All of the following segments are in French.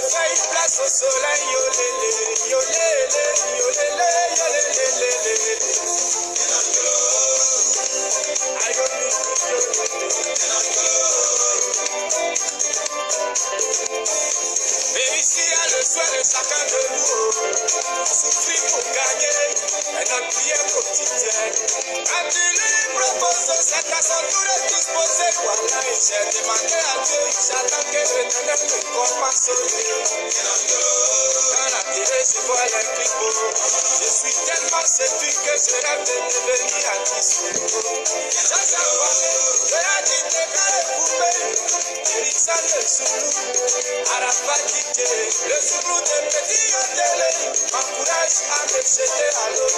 fait une place au soleil, yolele, yolele, yolele, yolele. Et ici, à le soir de chacun de nous, souffrir pour gagner, et notre prière quotidienne. Quand tu lui proposes, c'est qu'à son tour de disposer. Voilà, et j'ai demandé à Dieu, j'attends que l'éternel me compense. Dans la télé, je vois les clips. Je suis tellement séduit que je rêve de devenir artiste. Ça va, je l'ai dit, t'es carré coupé. Irissa le Zoulou, Arafat Dité, le Zoulou de Petit Yondele, m'encourage à me jeter à l'eau.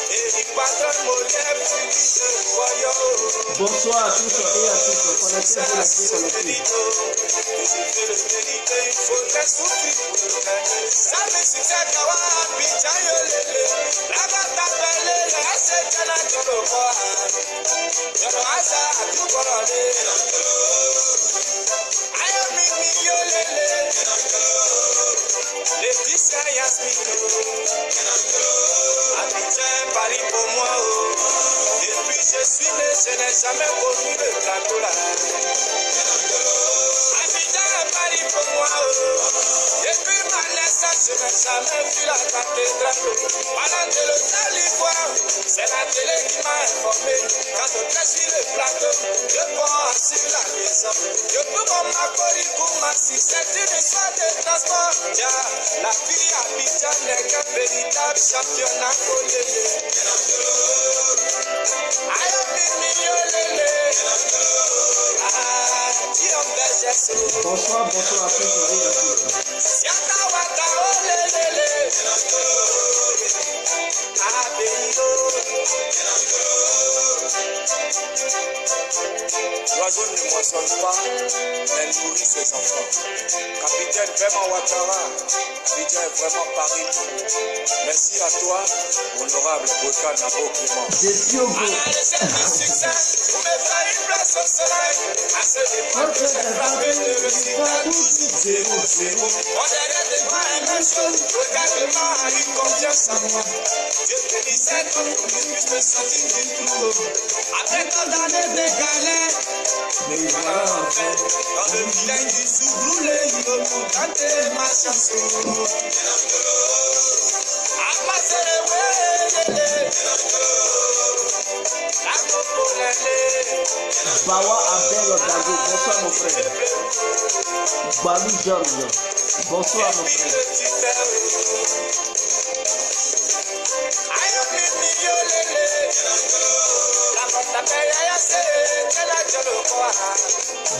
Et il patronne mon lèvre, puis je voyons. Bonsoir à tous et à toutes. Connectez-vous la suite connectée. Il faudrait souffrir pour le gagner. Ça me succède à Wabidja Yolele. Là-bas, t'appelles, là, c'est Jana Joloboa. Joloasa, à tout borolé. Ayo mimi yolele, les petits Yasmino, Abidjan Paris pour moi. Depuis je suis né, je n'ai jamais connu le plateau là. Abidjan Paris pour moi. Depuis ma naissance, je n'ai jamais vu la cathédrale. Pendant de l'hôtel Ivoire, c'est la télé qui m'a informé. Quand on est sur le plateau, je prends sur la maison. Je peux comme ma si c'est une histoire de transport. La fille Abidjan n'est qu'un véritable championnat colélé. Ayo mimi yolele. Bonsoir, bonsoir à tous et à toutes. Yata wata olelele. L'oiseau ne moissonne pas, mais il nourrit ses enfants. Capitaine vraiment Ouattara, Abidjan est vraiment Paris. Merci à toi, honorable Boka Nabo Clément. Je suis au bout. À la recherche du succès, vous me ferez une place au soleil. À ce départ que j'ai frappé de récital. 0-0. Mon derrière de moi est même chose. Regarde-moi, a eu confiance en moi. Dieu bénissait pour que je puisse me sentir du tout. Après tant d'années de galère, mais voilà enfin, dans le village du Soubrou, les yeux pour tenter ma chanson. Bawa Abel Odago, bonsoir mon frère. Balou George, bonsoir mon frère.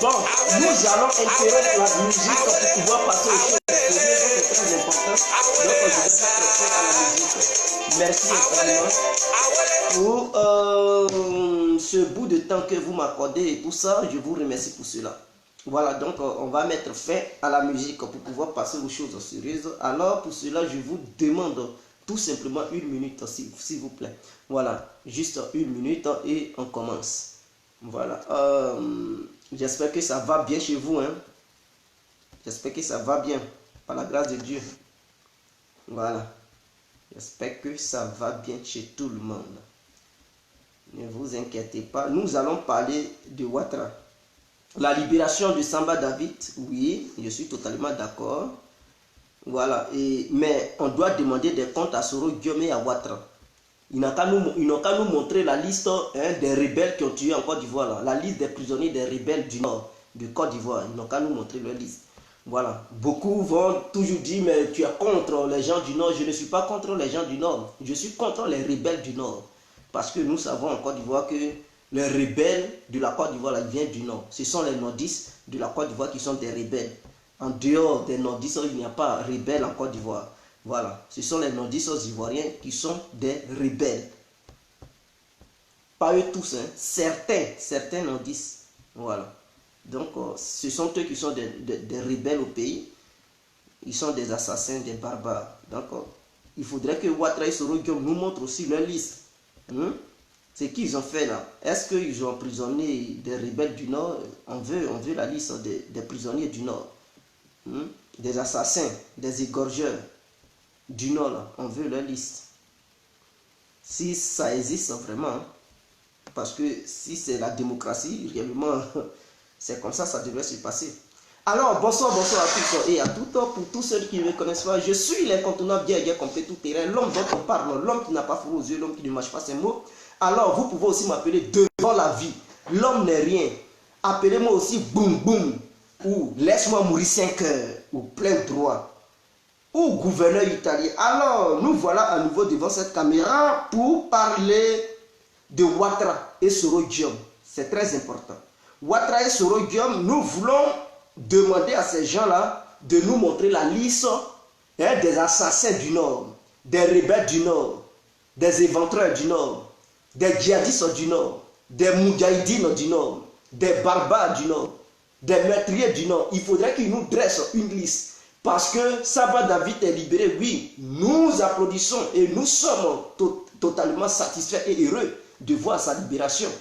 Bon, nous allons interrompre la musique pour pouvoir passer aux choses sérieuses, c'est très important. Donc je vais passer à la musique. Merci infiniment pour ce bout de temps que vous m'accordez et tout ça. Je vous remercie pour cela. Voilà, donc on va mettre fin à la musique pour pouvoir passer aux choses sérieuses. Alors pour cela, je vous demande tout simplement une minute, s'il vous plaît. Voilà, juste une minute et on commence. Voilà. J'espère que ça va bien chez vous. Hein? J'espère que ça va bien, par la grâce de Dieu. Voilà. J'espère que ça va bien chez tout le monde. Ne vous inquiétez pas. Nous allons parler de Ouattara. La libération de Samba David, oui, je suis totalement d'accord. Voilà. Mais on doit demander des comptes à Soro Guillaume et à Ouattara. Ils n'ont qu'à nous montrer la liste des rebelles qui ont tué en Côte d'Ivoire. La liste des prisonniers des rebelles du Nord de Côte d'Ivoire. Ils n'ont qu'à nous montrer leur liste. Voilà. Beaucoup vont toujours dire, mais tu es contre les gens du Nord. Je ne suis pas contre les gens du Nord. Je suis contre les rebelles du Nord. Parce que nous savons en Côte d'Ivoire que les rebelles de la Côte d'Ivoire, ils viennent du Nord. Ce sont les nordistes de la Côte d'Ivoire qui sont des rebelles. En dehors des nordistes, il n'y a pas de rebelles en Côte d'Ivoire. Voilà, ce sont les nordistes ivoiriens qui sont des rebelles. Pas eux tous, hein. Certains nordistes. Voilà. Donc, ce sont eux qui sont des rebelles au pays. Ils sont des assassins, des barbares. Donc, il faudrait que Ouattara et Soro Guillaume nous montrent aussi leur liste. Ce qu'ils ont fait là. Est-ce qu'ils ont emprisonné des rebelles du Nord? On veut la liste des prisonniers du Nord. des assassins, des égorgeurs du Nord, là, on veut leur liste. Si ça existe vraiment, hein, parce que si c'est la démocratie, réellement, c'est comme ça devrait se passer. Alors, bonsoir à tous et à toutes. Pour tous ceux qui ne me connaissent pas, je suis l'incontournable bien complet tout terrain, l'homme dont on parle, l'homme qui n'a pas froid aux yeux, l'homme qui ne mâche pas ses mots. Alors, vous pouvez aussi m'appeler devant la vie. L'homme n'est rien. Appelez-moi aussi boum boum, ou laisse-moi mourir 5 heures, ou plein droit, ou gouverneur italien. Alors, nous voilà à nouveau devant cette caméra pour parler de Ouattara et Soro Diom. C'est très important. Ouattara et Soro Diom, nous voulons demander à ces gens-là de nous montrer la liste des assassins du Nord, des rebelles du Nord, des éventreurs du Nord, des djihadistes du Nord, des moudjahidines du Nord, des barbares du Nord, des meurtriers du Nord. Il faudrait qu'ils nous dressent une liste. Parce que Samba David est libéré, oui, nous applaudissons et nous sommes totalement satisfaits et heureux de voir sa libération.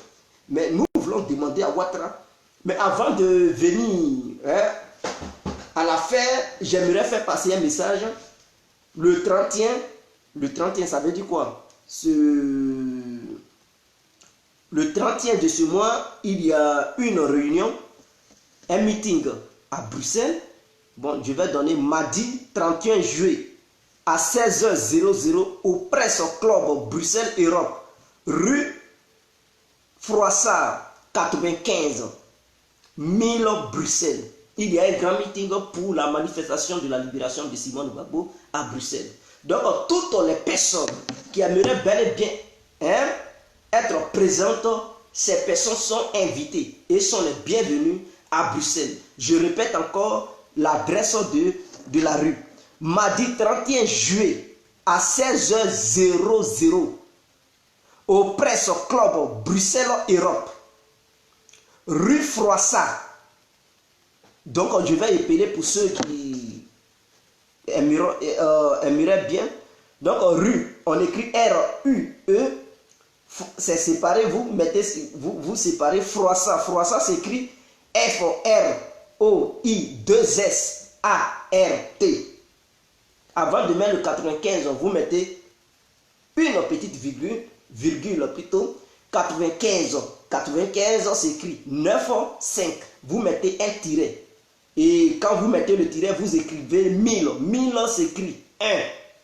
Mais nous voulons demander à Ouattara. Mais avant de venir à l'affaire, j'aimerais faire passer un message. Le 31, ça veut dire quoi? Le 31 de ce mois, il y a une réunion, un meeting à Bruxelles. Bon, je vais donner mardi 31 juillet à 16h00 au Presse Club Bruxelles Europe, rue Froissart 95 000 Bruxelles. Il y a un grand meeting pour la manifestation de la libération de Simone Gbagbo à Bruxelles. Donc, toutes les personnes qui aimeraient bel et bien être présentes, ces personnes sont invitées et sont les bienvenues à Bruxelles. Je répète encore l'adresse de la rue. Mardi 31 juillet à 16h00 au Presse Club Bruxelles Europe, rue Froissart. Donc je vais épeler pour ceux qui aimeraient bien. Donc rue, on écrit R-U-E, c'est séparé, vous séparez Froissart. Froissart s'écrit F-R-O-I-2-S-A-R-T. Avant de mettre le 95, vous mettez une petite virgule plutôt. 95 s'écrit 9, 5. Vous mettez un tiret. Et quand vous mettez le tiret, vous écrivez 1000. 1000 s'écrit 1,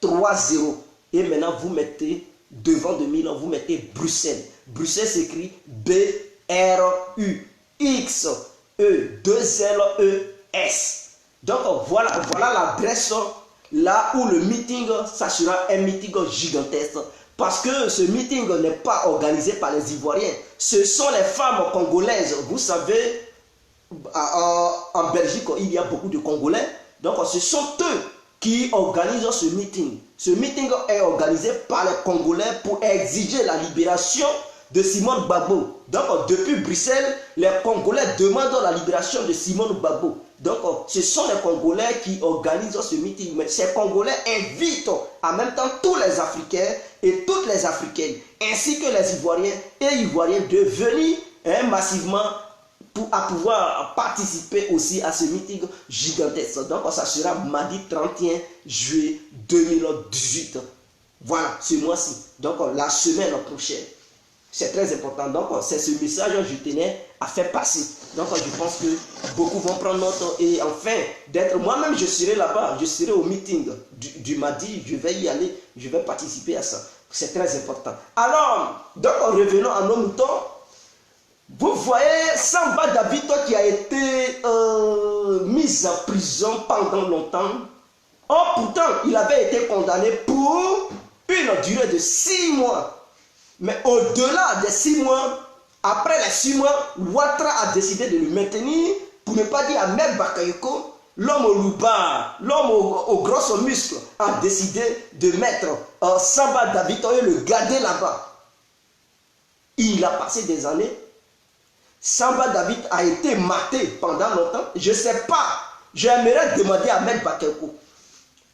3, 0. Et maintenant, vous mettez devant de 1000, vous mettez Bruxelles. Bruxelles s'écrit B-R-U-X-E-2-L-E-S. Donc voilà l'adresse là où le meeting, ça sera un meeting gigantesque. Parce que ce meeting n'est pas organisé par les Ivoiriens. Ce sont les femmes congolaises. Vous savez, en Belgique, il y a beaucoup de Congolais. Donc ce sont eux qui organisent ce meeting. Ce meeting est organisé par les Congolais pour exiger la libération de Simone Gbagbo. Donc depuis Bruxelles, les Congolais demandent la libération de Simone Gbagbo. Donc ce sont les Congolais qui organisent ce meeting. Mais ces Congolais invitent en même temps tous les Africains et toutes les Africaines, ainsi que les Ivoiriens et Ivoiriens de venir massivement à pouvoir participer aussi à ce meeting gigantesque. Donc ça sera mardi 31 juillet 2018. Voilà, ce mois-ci. Donc la semaine prochaine. C'est très important. Donc c'est ce message que je tenais à faire passer. Donc je pense que beaucoup vont prendre note et enfin d'être... Moi-même je serai là-bas. Je serai au meeting du mardi. Je vais y aller. Je vais participer à ça. C'est très important. Alors, donc revenons à nos moutons. Vous voyez Samba David qui a été mis en prison pendant longtemps. Oh, pourtant, il avait été condamné pour une durée de 6 mois. Mais au-delà des 6 mois, après les 6 mois, Ouattara a décidé de le maintenir, pour ne pas dire Ahmed Bakayoko, l'homme au louba, l'homme aux grosses muscles, a décidé de mettre Samba David et le garder là-bas. Il a passé des années. Samba David a été maté pendant longtemps. Je ne sais pas. J'aimerais demander à Ahmed Bakayoko.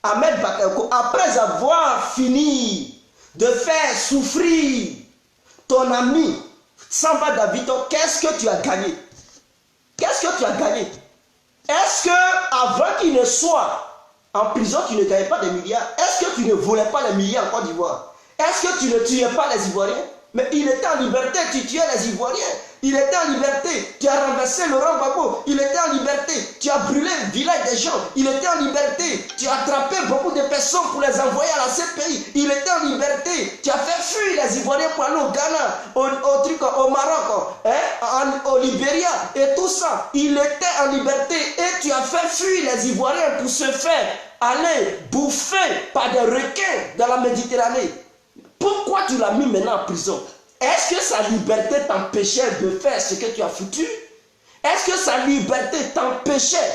Ahmed Bakayoko, après avoir fini de faire souffrir ton ami Samba David, qu'est-ce que tu as gagné? Qu'est-ce que tu as gagné? Est-ce que avant qu'il ne soit en prison, tu ne gagnais pas des milliards? Est-ce que tu ne volais pas les milliards en Côte d'Ivoire? Est-ce que tu ne tuais pas les Ivoiriens? Mais il était en liberté, tu tuais les Ivoiriens. Il était en liberté, tu as renversé Laurent Gbagbo. Il était en liberté, tu as brûlé le village des gens. Il était en liberté, tu as attrapé beaucoup de personnes pour les envoyer à la CPI. Il était en liberté, tu as fait fuir les Ivoiriens pour aller au Ghana, au Maroc, au Libéria et tout ça. Il était en liberté et tu as fait fuir les Ivoiriens pour se faire aller bouffer par des requins dans la Méditerranée. Pourquoi tu l'as mis maintenant en prison? Est-ce que sa liberté t'empêchait de faire ce que tu as foutu? Est-ce que sa liberté t'empêchait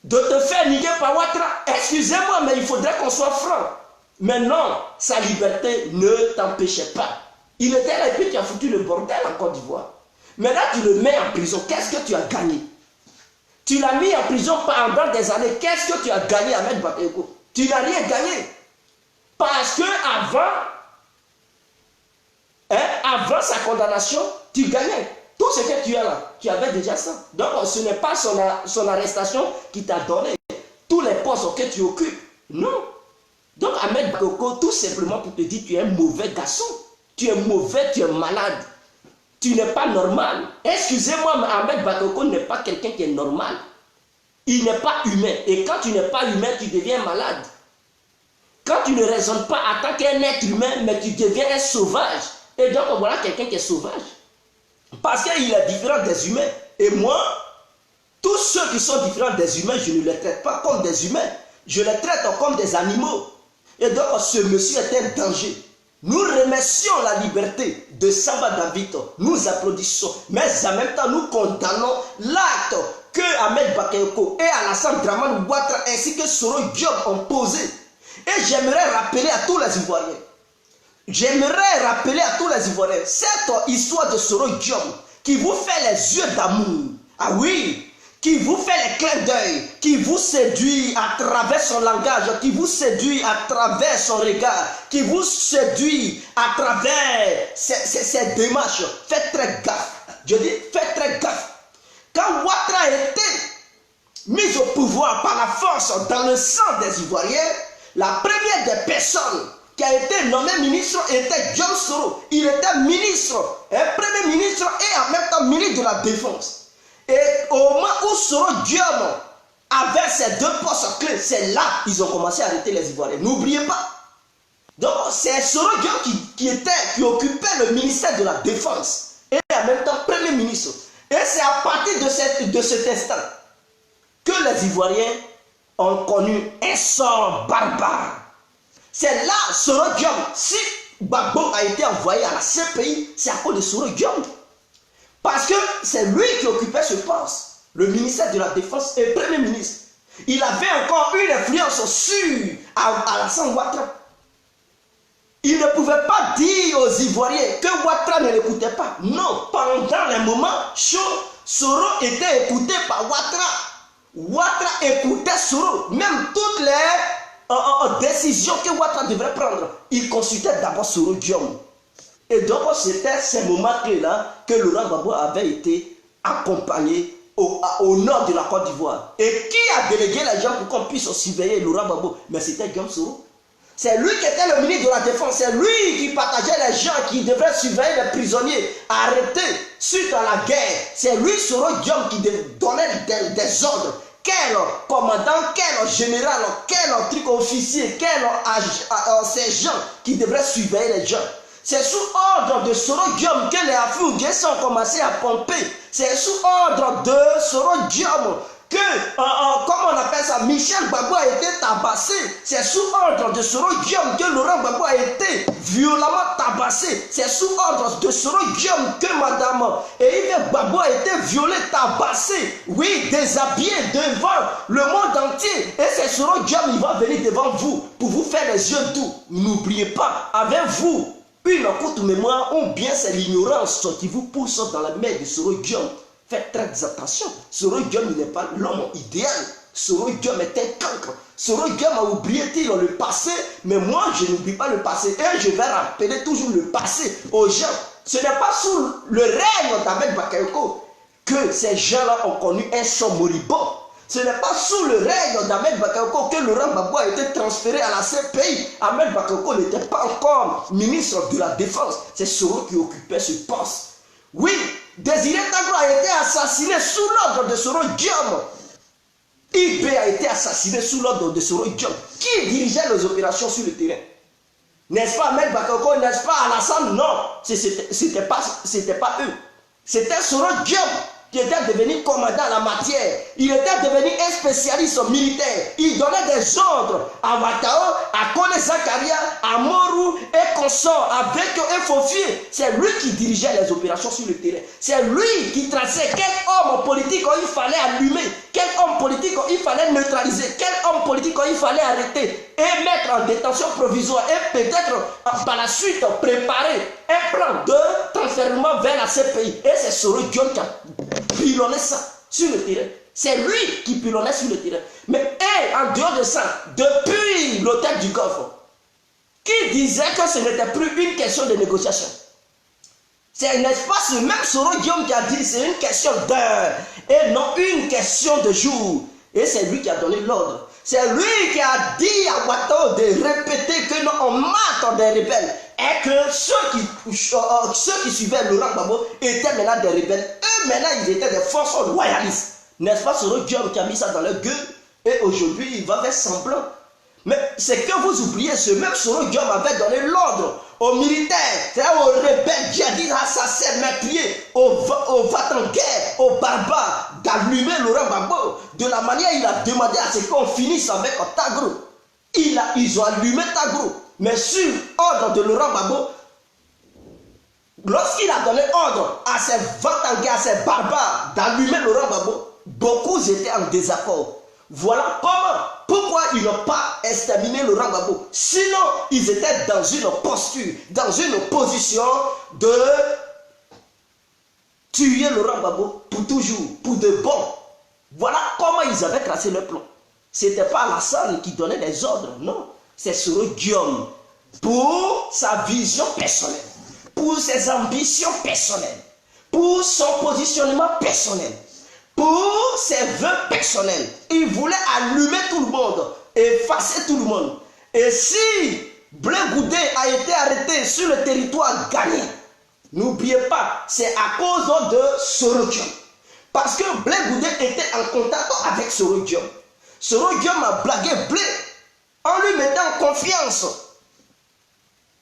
de te faire nier par Ouattara? Excusez-moi, mais il faudrait qu'on soit franc. Mais non, sa liberté ne t'empêchait pas. Il était là et puis tu as foutu le bordel en Côte d'Ivoire. Maintenant, tu le mets en prison. Qu'est-ce que tu as gagné? Tu l'as mis en prison pendant des années. Qu'est-ce que tu as gagné à Ahmed Bakayoko? Tu n'as rien gagné. Parce que avant sa condamnation, tu gagnais. Tout ce que tu as là, tu avais déjà ça. Donc ce n'est pas son arrestation qui t'a donné tous les postes que tu occupes. Non. Donc Ahmed Bakayoko, tout simplement pour te dire, tu es un mauvais garçon. Tu es mauvais, tu es malade. Tu n'es pas normal. Excusez-moi, mais Ahmed Bakayoko n'est pas quelqu'un qui est normal. Il n'est pas humain. Et quand tu n'es pas humain, tu deviens malade. Quand tu ne raisonnes pas en tant qu'un être humain, mais tu deviens un sauvage. Et donc voilà quelqu'un qui est sauvage. Parce qu'il est différent des humains. Et moi, tous ceux qui sont différents des humains, je ne les traite pas comme des humains. Je les traite comme des animaux. Et donc ce monsieur est un danger. Nous remercions la liberté de Samba David. Nous applaudissons. Mais en même temps, nous condamnons l'acte que Ahmed Bakayoko et Alassane Dramane Ouattara ainsi que Soro Diop ont posé. Et j'aimerais rappeler à tous les Ivoiriens. Cette histoire de Soro Diop qui vous fait les yeux d'amour. Ah oui, qui vous fait les clins d'œil, qui vous séduit à travers son langage, qui vous séduit à travers son regard, qui vous séduit à travers ses démarches. Faites très gaffe. Je dis, faites très gaffe. Quand Ouattara a été mis au pouvoir par la force dans le sang des Ivoiriens, la première des personnes qui a été nommé ministre était John Soro. Il était ministre, un premier ministre et en même temps ministre de la Défense. Et au moment où Soro Diop avait ces deux postes clés, c'est là qu'ils ont commencé à arrêter les Ivoiriens. N'oubliez pas. Donc c'est Soro Diop qui occupait le ministère de la Défense et en même temps premier ministre. Et c'est à partir de cet instant que les Ivoiriens ont connu un sort barbare. C'est là Soro Diop. Si Gbagbo a été envoyé à la CPI, c'est à cause de Soro Diop. Parce que c'est lui qui occupait ce poste, le ministère de la Défense et Premier ministre. Il avait encore une influence sur Alassane Ouattara. Il ne pouvait pas dire aux Ivoiriens que Ouattara ne l'écoutait pas. Non, pendant les moments chauds, Soro était écouté par Ouattara. Ouattara écoutait Soro. Même toutes les décisions que Ouattara devrait prendre, il consultait d'abord Soro Diop. Et donc c'était ces moments-là que Laurent Gbagbo avait été accompagné au nord de la Côte d'Ivoire. Et qui a délégué les gens pour qu'on puisse surveiller Laurent Gbagbo? Mais c'était John Soro. C'est lui qui était le ministre de la Défense. C'est lui qui partageait les gens qui devraient surveiller les prisonniers arrêtés suite à la guerre. C'est lui, Soro Diop, qui donnait des ordres. Quel commandant, quel général, quel truc officier, quel sergent qui devrait surveiller les gens. C'est sous ordre de Soro Diop que les Afro-Guessés ont commencé à pomper. C'est sous ordre de Soro Diop que, comment on appelle ça, Michel Gbagbo a été tabassé. C'est sous ordre de Soro Diop que Laurent Gbagbo a été violemment tabassé. C'est sous ordre de Soro Diop que Madame Yves Gbagbo a été violée, tabassée. Oui, déshabillée devant le monde entier. Et c'est Soro Diop qui va venir devant vous pour vous faire les yeux doux. N'oubliez pas, avec vous, une courte mémoire ou bien c'est l'ignorance qui vous pousse dans la mer de Soro Diop. Faites très attention. Soro Diop n'est pas l'homme idéal. Soro Diop est un cancre. Soro Diop a oublié le passé, mais moi je n'oublie pas le passé. Et je vais rappeler toujours le passé aux gens. Ce n'est pas sous le règne d'Ahmed Bakayoko que ces gens-là ont connu un sang moribond. Ce n'est pas sous le règne d'Ahmed Bakayoko que Laurent Gbagbo a été transféré à la CPI. Ahmed Bakayoko n'était pas encore ministre de la Défense. C'est Soro qui occupait ce poste. Oui, Désiré Tagro a été assassiné sous l'ordre de Soro Diom. IB a été assassiné sous l'ordre de Soro Diom. Qui dirigeait les opérations sur le terrain? N'est-ce pas Ahmed Bakayoko? N'est-ce pas Alassane? Non, c'était pas eux. C'était Soro Diom qui était devenu commandant en la matière. Il était devenu un spécialiste militaire. Il donnait des ordres à Watao, à Kone Zakaria, à Moru et consort, à Bekyo et Fofier. C'est lui qui dirigeait les opérations sur le terrain. C'est lui qui traçait quel homme politique il fallait allumer, quel homme politique il fallait neutraliser, quel homme politique il fallait arrêter et mettre en détention provisoire et peut-être par la suite préparer un plan de transfèrement vers la CPI. Et c'est Soro Diom qui a pilonnait ça sur le terrain. C'est lui qui pilonnait sur le terrain. Mais en dehors de ça, depuis l'hôtel du Golfe, qui disait que ce n'était plus une question de négociation? C'est n'est-ce pas ce même Soro Diom qui a dit c'est une question d'heure et non une question de jour. Et c'est lui qui a donné l'ordre. C'est lui qui a dit à Watao de répéter que non, on mate des rebelles. Et que ceux qui suivaient Laurent Gbagbo étaient maintenant des rebelles. Eux, maintenant, ils étaient des forces royalistes. N'est-ce pas Soro Diom qui a mis ça dans leur gueule? Et aujourd'hui, il va faire semblant. Mais c'est que vous oubliez, ce même Soro Diom avait donné l'ordre aux militaires, c'est-à-dire aux rebelles, djihadistes, assassins, meurtriers, aux va-t-en-guerre, aux barbares, d'allumer Laurent Gbagbo. De la manière, il a demandé à ce qu'on finisse avec Tagro. Ils ont allumé Tagro. Mais sur ordre de Laurent Gbagbo, lorsqu'il a donné ordre à ces va-t-en-guerre, à ces barbares d'allumer Laurent Gbagbo, beaucoup étaient en désaccord. Voilà pourquoi ils n'ont pas exterminé Laurent Gbagbo. Sinon, ils étaient dans une posture, dans une position de tuer Laurent Gbagbo pour toujours, pour de bon. Voilà comment ils avaient tracé leur plan. Ce n'était pas Alassane qui donnait des ordres, non. C'est Soro Diom pour sa vision personnelle, pour ses ambitions personnelles, pour son positionnement personnel, pour ses vœux personnels. Il voulait allumer tout le monde, effacer tout le monde. Et si Blé Goudé a été arrêté sur le territoire ghanéen, n'oubliez pas, c'est à cause de Soro Diom. Parce que Blé Goudé était en contact avec Soro Diom. Soro Diom a blagué Blé en lui mettant en confiance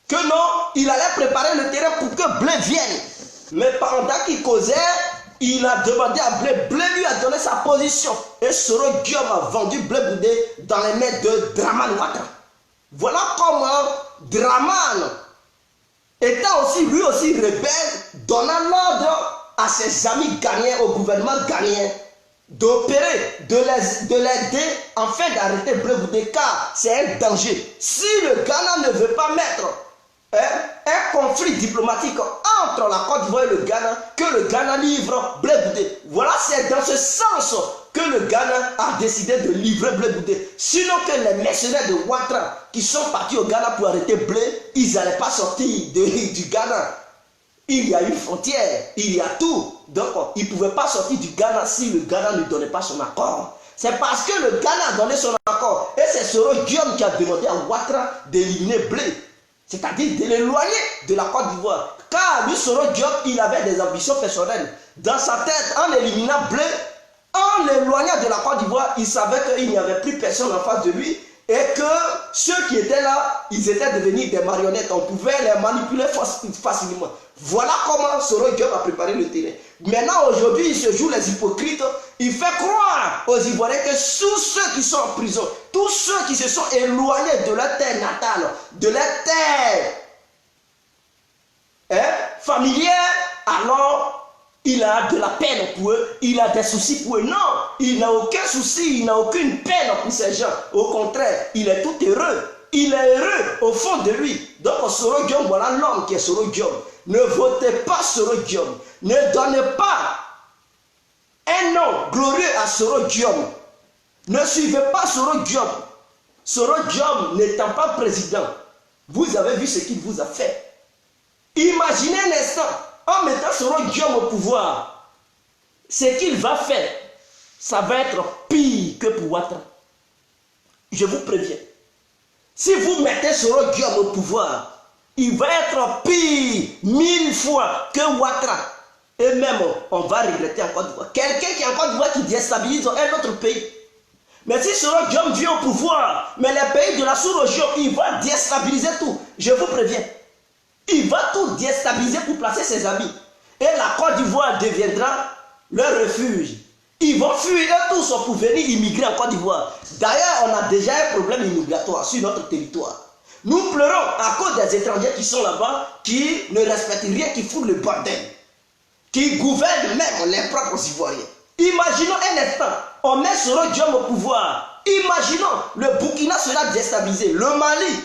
que non, il allait préparer le terrain pour que Blé vienne. Mais pendant qu'il causait, il a demandé à Blé. Blé lui a donné sa position. Et Soro Diom a vendu Blé Goudé dans les mains de Dramane Ouattara. Voilà comment Dramane, étant aussi lui aussi rebelle, donnant l'ordre à ses amis ghanéens, au gouvernement ghanéen, d'opérer, de l'aider afin d'arrêter Blé Goudé, car c'est un danger. Si le Ghana ne veut pas mettre un conflit diplomatique entre la Côte d'Ivoire et le Ghana, que le Ghana livre Blé Goudé. Voilà, c'est dans ce sens que le Ghana a décidé de livrer Blé Goudé. Sinon que les mercenaires de Ouattara qui sont partis au Ghana pour arrêter Blé, ils n'allaient pas sortir du Ghana. Il y a une frontière, il y a tout. Donc, ils ne pouvaient pas sortir du Ghana si le Ghana ne donnait pas son accord. C'est parce que le Ghana a donné son accord. Et c'est Soro Diom qui a demandé à Ouattara d'éliminer Blé. C'est-à-dire de l'éloigner de la Côte d'Ivoire. Car lui, Soro Diom, il avait des ambitions personnelles. Dans sa tête, en éliminant Blé, en l'éloignant de la Côte d'Ivoire, il savait qu'il n'y avait plus personne en face de lui. Et que ceux qui étaient là, ils étaient devenus des marionnettes. On pouvait les manipuler facilement. Voilà comment Soro Diom a préparé le terrain. Maintenant, aujourd'hui, il se joue les hypocrites. Il fait croire aux Ivoiriens que tous ceux qui sont en prison, tous ceux qui se sont éloignés de leur terre natale, de leur terre familière, alors il a de la peine pour eux, il a des soucis pour eux. Non, il n'a aucun souci, il n'a aucune peine pour ces gens. Au contraire, il est tout heureux. Il est heureux au fond de lui. Donc Soro Diom, voilà l'homme qui est Soro Diom. Ne votez pas Soro Diom. Ne donnez pas un nom glorieux à Soro Diom. Ne suivez pas Soro Diom. Soro Diom n'étant pas président, vous avez vu ce qu'il vous a fait. Imaginez un instant, en mettant Soro Diom au pouvoir, ce qu'il va faire, ça va être pire que pour Ouattara. Je vous préviens. Si vous mettez Soro Diom au pouvoir, il va être pire 1000 fois que Ouattara. Et même, on va regretter en Côte d'Ivoire. Quelqu'un qui est en Côte d'Ivoire qui déstabilise un autre pays. Mais si Soro Diom vient au pouvoir, mais les pays de la sous-région, il va déstabiliser tout. Je vous préviens. Il va tout déstabiliser pour placer ses amis. Et la Côte d'Ivoire deviendra leur refuge. Ils vont fuir eux tous pour venir immigrer en Côte d'Ivoire. D'ailleurs, on a déjà un problème immigratoire sur notre territoire. Nous pleurons à cause des étrangers qui sont là-bas, qui ne respectent rien, qui foutent le bordel, qui gouvernent même les propres Ivoiriens. Imaginons un instant, on met Soro Diom au pouvoir. Imaginons, le Burkina sera déstabilisé, le Mali.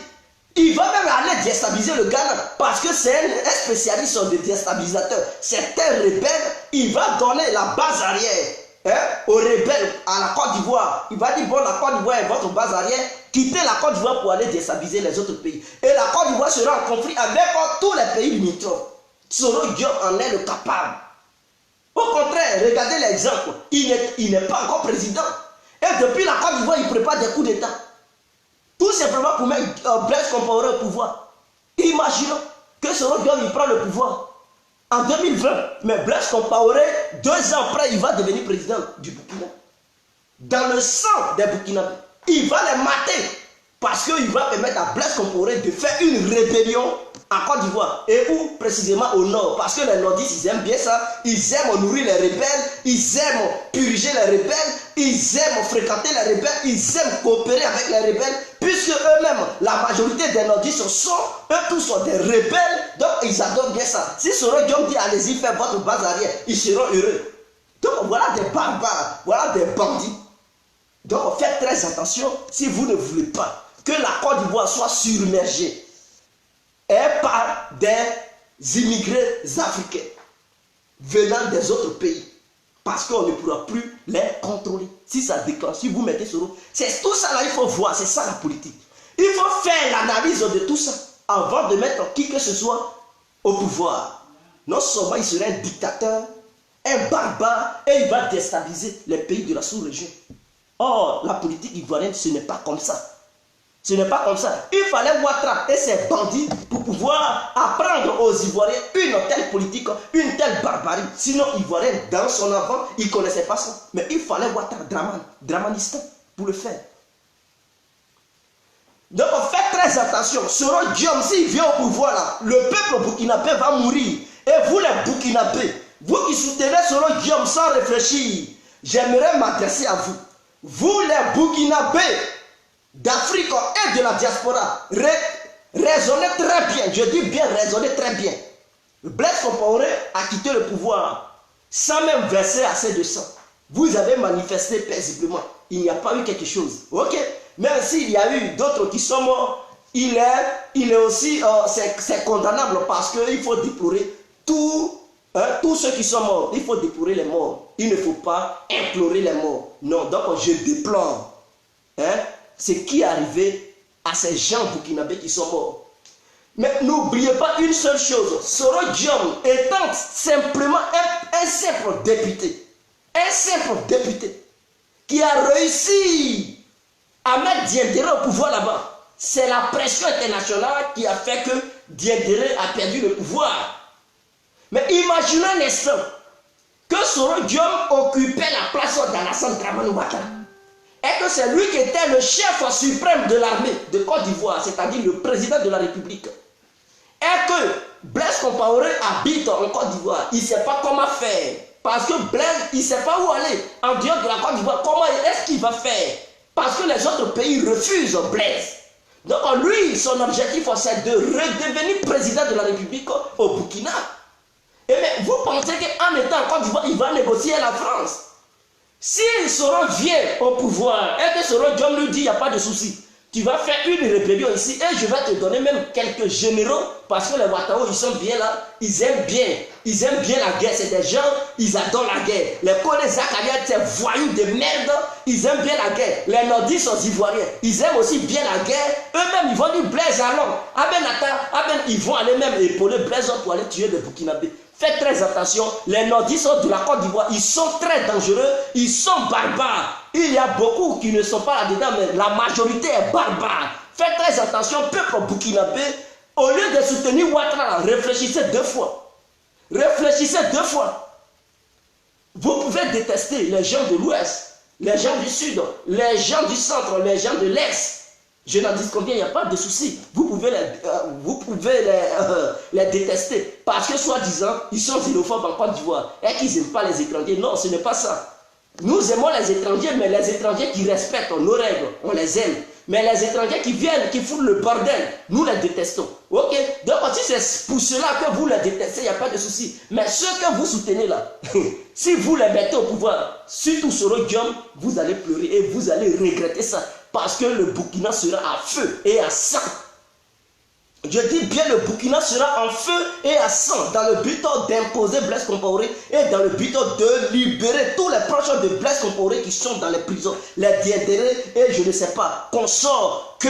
Il va même aller déstabiliser le Ghana parce que c'est un spécialiste de déstabilisateur. C'est un rebelle, il va donner la base arrière aux rebelles à la Côte d'Ivoire. Il va dire, bon, la Côte d'Ivoire est votre base arrière, quittez la Côte d'Ivoire pour aller déstabiliser les autres pays. Et la Côte d'Ivoire sera en conflit avec tous les pays limitrophes. Soro Diom en est le capable. Au contraire, regardez l'exemple, il n'est pas encore président. Et depuis la Côte d'Ivoire, il prépare des coups d'État. Tout simplement pour mettre Blaise Compaoré au pouvoir. Imaginons que Soro Diom il prend le pouvoir en 2020. Mais Blaise Compaoré, 2 ans après, il va devenir président du Burkina. Dans le sang des Burkinabés. Il va les mater. Parce qu'il va permettre à Blaise Compaoré de faire une rébellion en Côte d'Ivoire. Et où précisément au nord. Parce que les nordistes, ils aiment bien ça. Ils aiment nourrir les rebelles. Ils aiment purger les rebelles. Ils aiment fréquenter les rebelles. Ils aiment coopérer avec les rebelles. Puisque eux-mêmes, la majorité des nordistes eux tous sont des rebelles. Donc ils adorent bien ça. Si Soro Diom dit allez-y, faites votre base arrière, ils seront heureux. Donc voilà des barbares. Voilà des bandits. Donc faites très attention si vous ne voulez pas que la Côte d'Ivoire soit submergée par des immigrés africains venant des autres pays. Parce qu'on ne pourra plus les contrôler. Si ça déclenche, si vous mettez Soro, c'est tout ça là, il faut voir, c'est ça la politique. Il faut faire l'analyse de tout ça avant de mettre qui que ce soit au pouvoir. Non seulement il serait un dictateur, un barbare, et il va déstabiliser les pays de la sous-région. Or, la politique ivoirienne, ce n'est pas comme ça. Ce n'est pas comme ça. Il fallait Ouattara et ses bandits pour pouvoir apprendre aux Ivoiriens une telle politique, une telle barbarie. Sinon, Ivoirien, dans son avant, il ne connaissait pas ça. Mais il fallait Ouattara, Dramanistan, pour le faire. Donc, faites très attention. Soro Diom, s'il vient au pouvoir, là, le peuple burkinabé va mourir. Et vous, les Burkinabés, vous qui soutenez Soro Diom sans réfléchir, j'aimerais m'adresser à vous. Vous, les Burkinabés, d'Afrique et de la diaspora, raisonnez très bien, je dis bien raisonnez très bien. Blaise Compaoré a quitté le pouvoir sans même verser assez de sang. Vous avez manifesté paisiblement, il n'y a pas eu quelque chose. Ok, même s'il y a eu d'autres qui sont morts, il est aussi, c'est condamnable parce qu'il faut déplorer tous ceux qui sont morts. Il faut déplorer les morts. Il ne faut pas implorer les morts. Non, donc je déplore ce qui est arrivé à ces gens burkinabés qui sont morts. Mais n'oubliez pas une seule chose. Soro Diom étant simplement un simple député. Un simple député qui a réussi à mettre Diendéré au pouvoir là-bas. C'est la pression internationale qui a fait que Diendéré a perdu le pouvoir. Mais imaginez un instant que Soro Diom occupait la place d'Alassane Dramane Ouattara. Et que c'est lui qui était le chef suprême de l'armée de Côte d'Ivoire, c'est-à-dire le président de la République. Et que Blaise Compaoré habite en Côte d'Ivoire, il ne sait pas comment faire. Parce que Blaise, il ne sait pas où aller. En dehors de la Côte d'Ivoire, comment est-ce qu'il va faire? Parce que les autres pays refusent Blaise. Donc lui, son objectif, c'est de redevenir président de la République au Burkina. Et mais vous pensez qu'en étant en Côte d'Ivoire, il va négocier la France? Si Soro vient au pouvoir et que Soro Diom lui dit il n'y a pas de souci, tu vas faire une rébellion ici et je vais te donner même quelques généraux parce que les Ouattao ils sont bien là, ils aiment bien la guerre, c'est des gens, ils adorent la guerre. Les Kone Zakaria, ces voyous de merde, ils aiment bien la guerre. Les nordistes sont ivoiriens, ils aiment aussi bien la guerre. Eux-mêmes ils vont dire Blaise allons, ils vont aller même épauler Blaise pour aller tuer des Burkinabés. Faites très attention, les nordistes de la Côte d'Ivoire, ils sont très dangereux, ils sont barbares. Il y a beaucoup qui ne sont pas là-dedans, mais la majorité est barbare. Faites très attention, peuple burkinabé, au lieu de soutenir Ouattara, réfléchissez 2 fois. Réfléchissez 2 fois. Vous pouvez détester les gens de l'Ouest, les gens du Sud, les gens du Centre, les gens de l'Est. Je n'en dis combien, il n'y a pas de souci. Vous pouvez les détester. Parce que soi-disant, ils sont xénophobes en Côte d'Ivoire. Et qu'ils n'aiment pas les étrangers. Non, ce n'est pas ça. Nous aimons les étrangers, mais les étrangers qui respectent nos règles, on les aime. Mais les étrangers qui viennent, qui foutent le bordel, nous les détestons. Ok? Donc si c'est pour cela que vous les détestez, il n'y a pas de souci. Mais ceux que vous soutenez là, si vous les mettez au pouvoir, surtout Soro Guillaume, vous allez pleurer et vous allez regretter ça. Parce que le Burkina sera à feu et à sang. Je dis bien, le Burkina sera en feu et à sang dans le but d'imposer Blaise Compaoré et dans le but de libérer tous les proches de Blaise Compaoré qui sont dans les prisons, les Diendéré et je ne sais pas, qu'on sort que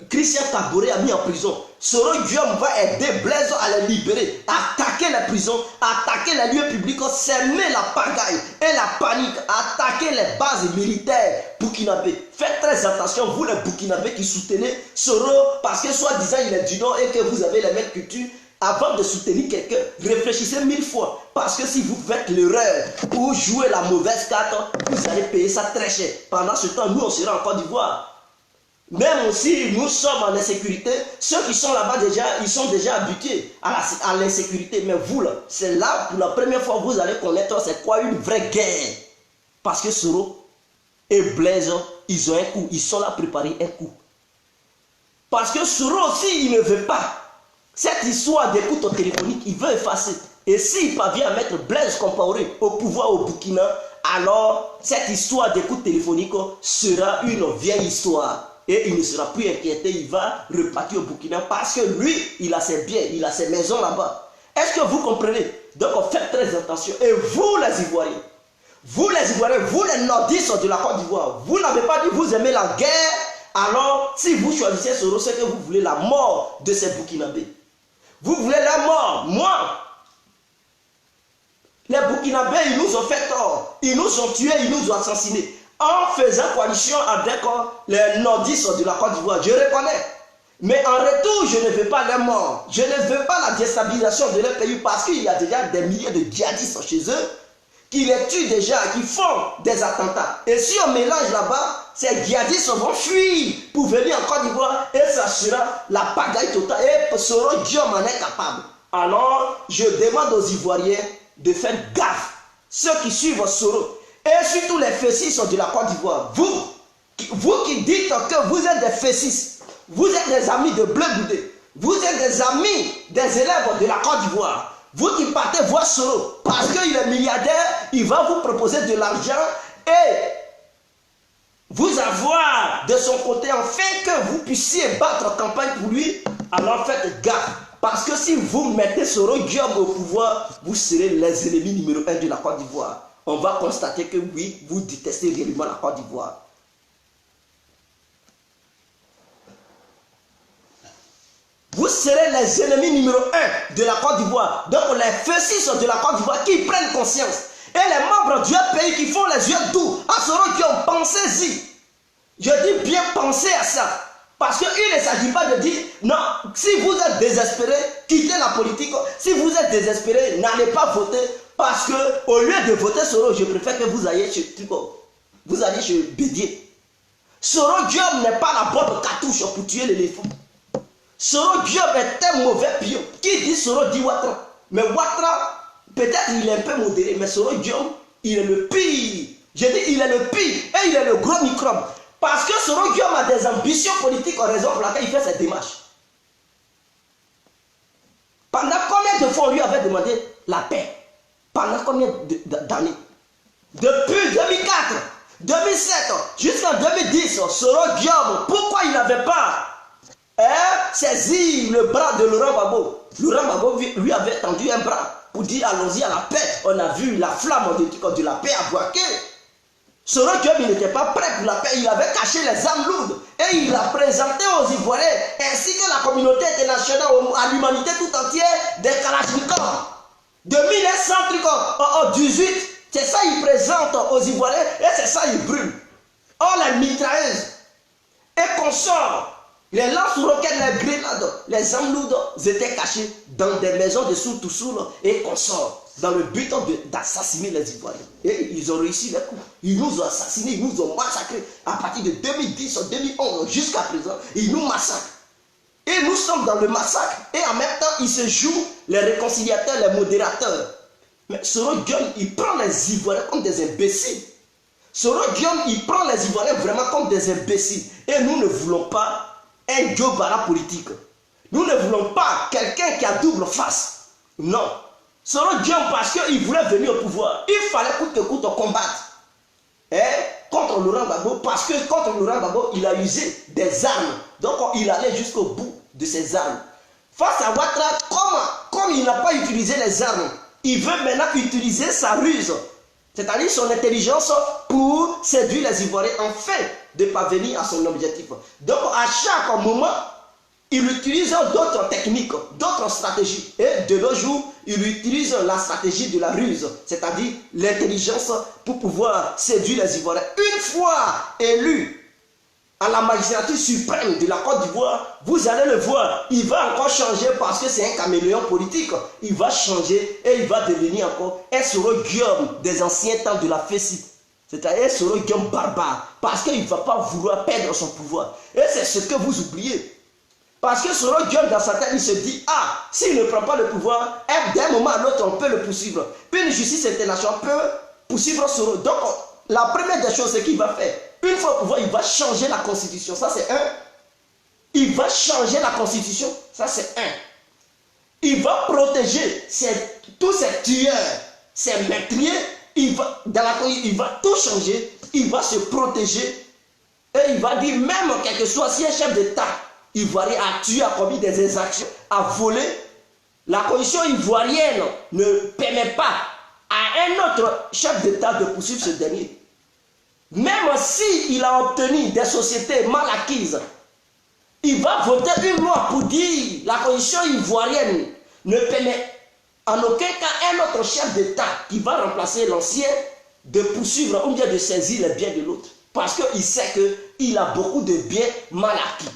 Christian Kaboré a mis en prison. Soro Guillaume va aider Blaise à les libérer, attaquer les prisons, attaquer les lieux publics, semer la pagaille et la panique, attaquer les bases militaires burkinabés. Faites très attention, vous les burkinabés qui soutenez Soro, parce que soi-disant il est du Nord et que vous avez les mêmes cultures. Avant de soutenir quelqu'un, réfléchissez 1000 fois. Parce que si vous faites l'erreur ou jouez la mauvaise carte, vous allez payer ça très cher. Pendant ce temps, nous on sera en Côte d'Ivoire. Même si nous sommes en insécurité, ceux qui sont là-bas déjà, ils sont déjà habitués à l'insécurité. Mais vous, là, c'est là, pour la première fois, vous allez connaître c'est quoi une vraie guerre. Parce que Soro et Blaise, ils ont un coup. Ils sont là préparés un coup. Parce que Soro aussi, il ne veut pas. Cette histoire d'écoute téléphonique, il veut effacer. Et s'il parvient à mettre Blaise Compaoré au pouvoir au Burkina, alors cette histoire d'écoute téléphonique sera une vieille histoire. Et il ne sera plus inquiété, il va repartir au Burkina parce que lui, il a ses biens, il a ses maisons là-bas. Est-ce que vous comprenez? Donc faites très attention. Et vous les Ivoiriens, vous les nordistes de la Côte d'Ivoire, vous n'avez pas dit vous aimez la guerre, alors si vous choisissez Soro, c'est que vous voulez la mort de ces Burkinabés. Vous voulez la mort. Moi, les Burkinabés, ils nous ont fait tort. Ils nous ont tués, ils nous ont assassinés. En faisant coalition avec les nordistes de la Côte d'Ivoire, je reconnais. Mais en retour, je ne veux pas les morts. Je ne veux pas la déstabilisation de leur pays parce qu'il y a déjà des milliers de djihadistes chez eux qui les tuent déjà, qui font des attentats. Et si on mélange là-bas, ces djihadistes vont fuir pour venir en Côte d'Ivoire et ça sera la pagaille totale. Et Soro Guillaume en est capable. Alors, je demande aux Ivoiriens de faire gaffe. Ceux qui suivent Soro. Et surtout les fessis de la Côte d'Ivoire. Vous qui dites que vous êtes des fessis, vous êtes des amis de Bleu Goudé, vous êtes des amis des élèves de la Côte d'Ivoire, vous qui partez voir Soro, parce qu'il est milliardaire, il va vous proposer de l'argent et vous avoir de son côté afin que vous puissiez battre campagne pour lui, alors faites gaffe. Parce que si vous mettez Soro Guillaume au pouvoir, vous serez les ennemis numéro 1 de la Côte d'Ivoire. On va constater que oui, vous détestez réellement la Côte d'Ivoire. Vous serez les ennemis numéro 1 de la Côte d'Ivoire. Donc les fessis de la Côte d'Ivoire qui prennent conscience. Et les membres du pays qui font les yeux doux à Soro Guillaume, pensez-y. Je dis bien pensez à ça. Parce qu'il ne s'agit pas de dire, non, si vous êtes désespéré, quittez la politique. Si vous êtes désespéré, n'allez pas voter. Parce que au lieu de voter Soro, je préfère que vous alliez chez Bédier. Soro Guillaume n'est pas la bonne cartouche pour tuer l'éléphant. Soro Guillaume est un mauvais pion. Qui dit Soro dit Ouattara. Mais Ouattara, peut-être il est un peu modéré, mais Soro Guillaume, il est le pire. Je dis il est le pire et il est le gros microbe. Parce que Soro Guillaume a des ambitions politiques en raison pour laquelle il fait cette démarche. Pendant combien de fois on lui avait demandé la paix? Pendant combien d'années? Depuis 2004, 2007, jusqu'en 2010, Soro Guillaume, pourquoi il n'avait pas saisi le bras de Laurent Gbagbo? Laurent Gbagbo lui avait tendu un bras pour dire allons-y à la paix. On a vu la flamme de la paix à Boaké. Soro Guillaume n'était pas prêt pour la paix, il avait caché les armes lourdes et il a présenté aux Ivoiriens ainsi que la communauté internationale, à l'humanité tout entière, des Kalachnikovs. De 1918, c'est ça ils présentent aux Ivoiriens et c'est ça ils brûlent. Or, les mitrailleuses et consorts, les lance-roquettes, les grenades, les armes lourdes étaient cachés dans des maisons de Soul et consorts, dans le but d'assassiner les Ivoiriens. Et ils ont réussi les coups. Ils nous ont assassinés, ils nous ont massacrés à partir de 2010, 2011 jusqu'à présent. Ils nous massacrent. Et nous sommes dans le massacre. Et en même temps, ils se jouent les réconciliateurs, les modérateurs. Mais Soro Guillaume, il prend les Ivoiriens comme des imbéciles. Soro Guillaume, il prend les Ivoiriens vraiment comme des imbéciles. Et nous ne voulons pas un Diobara politique. Nous ne voulons pas quelqu'un qui a double face. Non. Soro Guillaume, parce qu'il voulait venir au pouvoir, il fallait coûte que coûte combattre. Contre Laurent Gbagbo, parce que contre Laurent Gbagbo, il a usé des armes. Donc il allait jusqu'au bout de ses armes. Face à Ouattara, comme il n'a pas utilisé les armes, il veut maintenant utiliser sa ruse, c'est-à-dire son intelligence pour séduire les Ivoiriens afin de parvenir à son objectif. Donc à chaque moment, il utilise d'autres techniques, d'autres stratégies. Et de nos jours, il utilise la stratégie de la ruse, c'est-à-dire l'intelligence pour pouvoir séduire les Ivoiriens. Une fois élu à la magistrature suprême de la Côte d'Ivoire, vous allez le voir, il va encore changer parce que c'est un caméléon politique. Il va changer et il va devenir encore un Soro Guillaume des anciens temps de la FECI. C'est-à-dire un Soro Guillaume barbare, parce qu'il ne va pas vouloir perdre son pouvoir. Et c'est ce que vous oubliez. Parce que Soro Guillaume, dans sa tête, il se dit, ah, s'il ne prend pas le pouvoir, d'un moment à l'autre, on peut le poursuivre. Puis une justice internationale peut poursuivre Soro. Donc, la première des choses, c'est qu'il va faire. Une fois au pouvoir, il va changer la constitution. Ça, c'est un. Il va changer la constitution. Ça, c'est un. Il va protéger tous ces tueurs, ces meurtriers. Il va tout changer. Il va se protéger. Et il va dire, même quel que soit, si un chef d'État ivoirien a tué, a commis des exactions, a volé, la constitution ivoirienne ne permet pas à un autre chef d'État de poursuivre ce dernier. Même s'il a obtenu des sociétés mal acquises, il va voter une loi pour dire la constitution ivoirienne ne permet en aucun cas un autre chef d'État qui va remplacer l'ancien de poursuivre ou bien de saisir les biens de l'autre. Parce qu'il sait qu'il a beaucoup de biens mal acquis.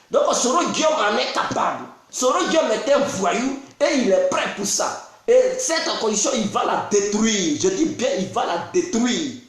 Donc Soro Guillaume en est capable. Soro Guillaume est un voyou et il est prêt pour ça. Et cette condition, il va la détruire. Je dis bien, il va la détruire.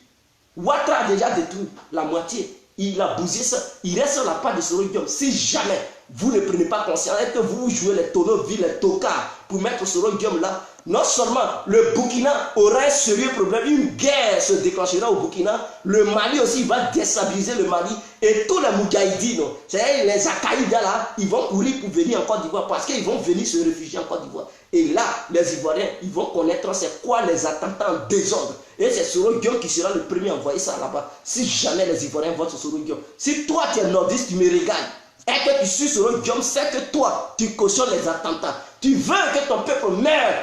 Ouattara a déjà détruit la moitié. Il a bousillé ça. Il reste sur la part de Soro Guillaume. Si jamais vous ne prenez pas conscience et que vous jouez les tonneaux vides, les tocards pour mettre Soro Guillaume là, non seulement le Burkina aura un sérieux problème, une guerre se déclenchera au Burkina, le Mali aussi va déstabiliser le Mali et tous les Moudjahidines, c'est-à-dire les Akaïdas là, ils vont courir pour venir en Côte d'Ivoire parce qu'ils vont venir se réfugier en Côte d'Ivoire. Et là, les Ivoiriens, ils vont connaître c'est quoi les attentats en désordre. Et c'est Soro Guillaume qui sera le premier à envoyer ça là-bas. Si jamais les Ivoiriens votent sur Soro Guillaume. Si toi tu es nordiste, tu me regardes. Et que tu suis Soro Guillaume, c'est que toi, tu cautionnes les attentats. Tu veux que ton peuple meure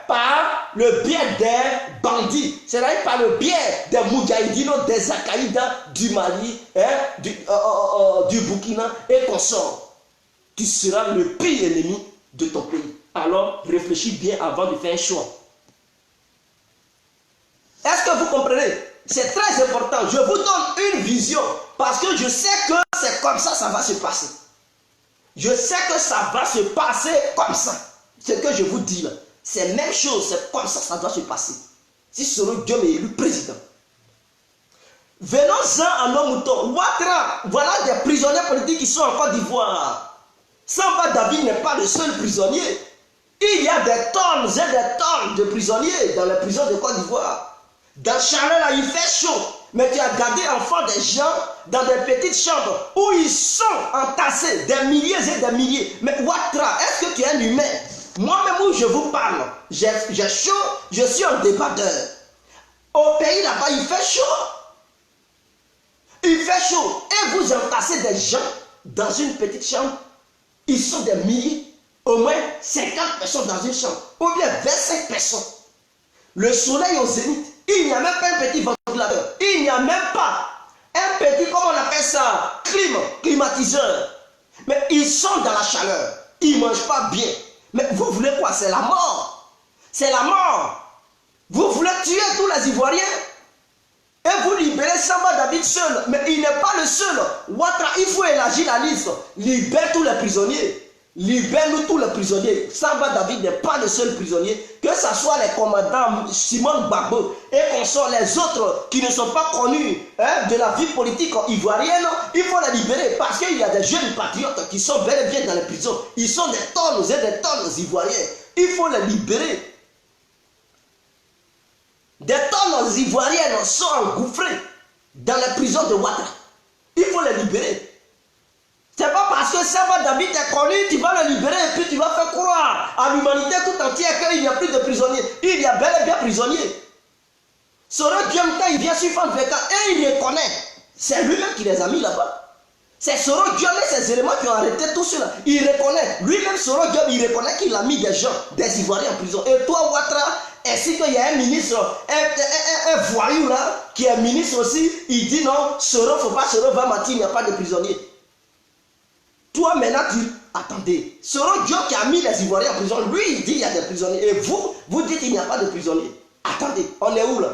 par le biais des bandits. C'est-à-dire par le biais des Moudjahidines, des Akaïdas du Mali, du Burkina et consorts. Tu seras le pire ennemi de ton pays. Alors, réfléchis bien avant de faire un choix. Est-ce que vous comprenez? C'est très important. Je vous donne une vision parce que je sais que c'est comme ça, ça va se passer. Je sais que ça va se passer comme ça. Ce que je vous dis là, c'est la même chose, c'est comme ça, ça doit se passer. Si Soro Guillaume est élu président. Venons-en à nos moutons. Ouattara, voilà des prisonniers politiques qui sont en Côte d'Ivoire. Samba David n'est pas le seul prisonnier. Il y a des tonnes et des tonnes de prisonniers dans les prisons de Côte d'Ivoire. Dans Chaleur, là, il fait chaud. Mais tu as gardé enfants des gens dans des petites chambres où ils sont entassés, des milliers et des milliers. Mais Ouattara, est-ce que tu es un humain? Moi-même où je vous parle, j'ai chaud, je suis un débatteur. Au pays là-bas, il fait chaud. Il fait chaud. Et vous entassez des gens dans une petite chambre. Ils sont des milliers. Au moins 50 personnes dans une chambre. Ou bien 25 personnes. Le soleil au zénith. Il n'y a même pas un petit ventilateur. Il n'y a même pas un petit, comment on appelle ça, climatiseur. Mais ils sont dans la chaleur. Ils ne mangent pas bien. Mais vous voulez quoi? C'est la mort. C'est la mort. Vous voulez tuer tous les Ivoiriens et vous libérez Samba David seul. Mais il n'est pas le seul. Ouattara, il faut élargir la liste. Libère tous les prisonniers. Libère-nous tous les prisonniers. Samba David n'est pas le seul prisonnier. Que ce soit les commandants Simone Gbagbo et qu'on soit les autres qui ne sont pas connus de la vie politique ivoirienne, il faut les libérer. Parce qu'il y a des jeunes patriotes qui sont bel et bien dans les prisons. Ils sont des tonnes et des tonnes ivoiriens. Il faut les libérer. Des tonnes ivoiriennes sont engouffrées dans les prisons de Ouattara. Il faut les libérer. C'est pas parce que Samba David est connu, tu vas le libérer et puis tu vas faire croire à l'humanité tout entière qu'il n'y a plus de prisonniers. Il y a bel et bien prisonniers. Soro Diomta, il vient sur France 24 et il reconnaît. C'est lui-même qui les a mis là-bas. C'est Soro Diom et ses éléments qui ont arrêté tout cela. Il reconnaît. Lui-même Soro Diom, il reconnaît qu'il a mis des gens, des Ivoiriens en prison. Et toi, Ouattara, ainsi qu'il y a un ministre, un voyou là, qui est ministre aussi, il dit non, Soro, faut pas Soro va mentir, il n'y a pas de prisonniers. Toi maintenant tu... Attendez, Soro Diom qui a mis les Ivoiriens en prison, lui il dit il y a des prisonniers. Et vous dites il n'y a pas de prisonniers. Attendez, on est où là?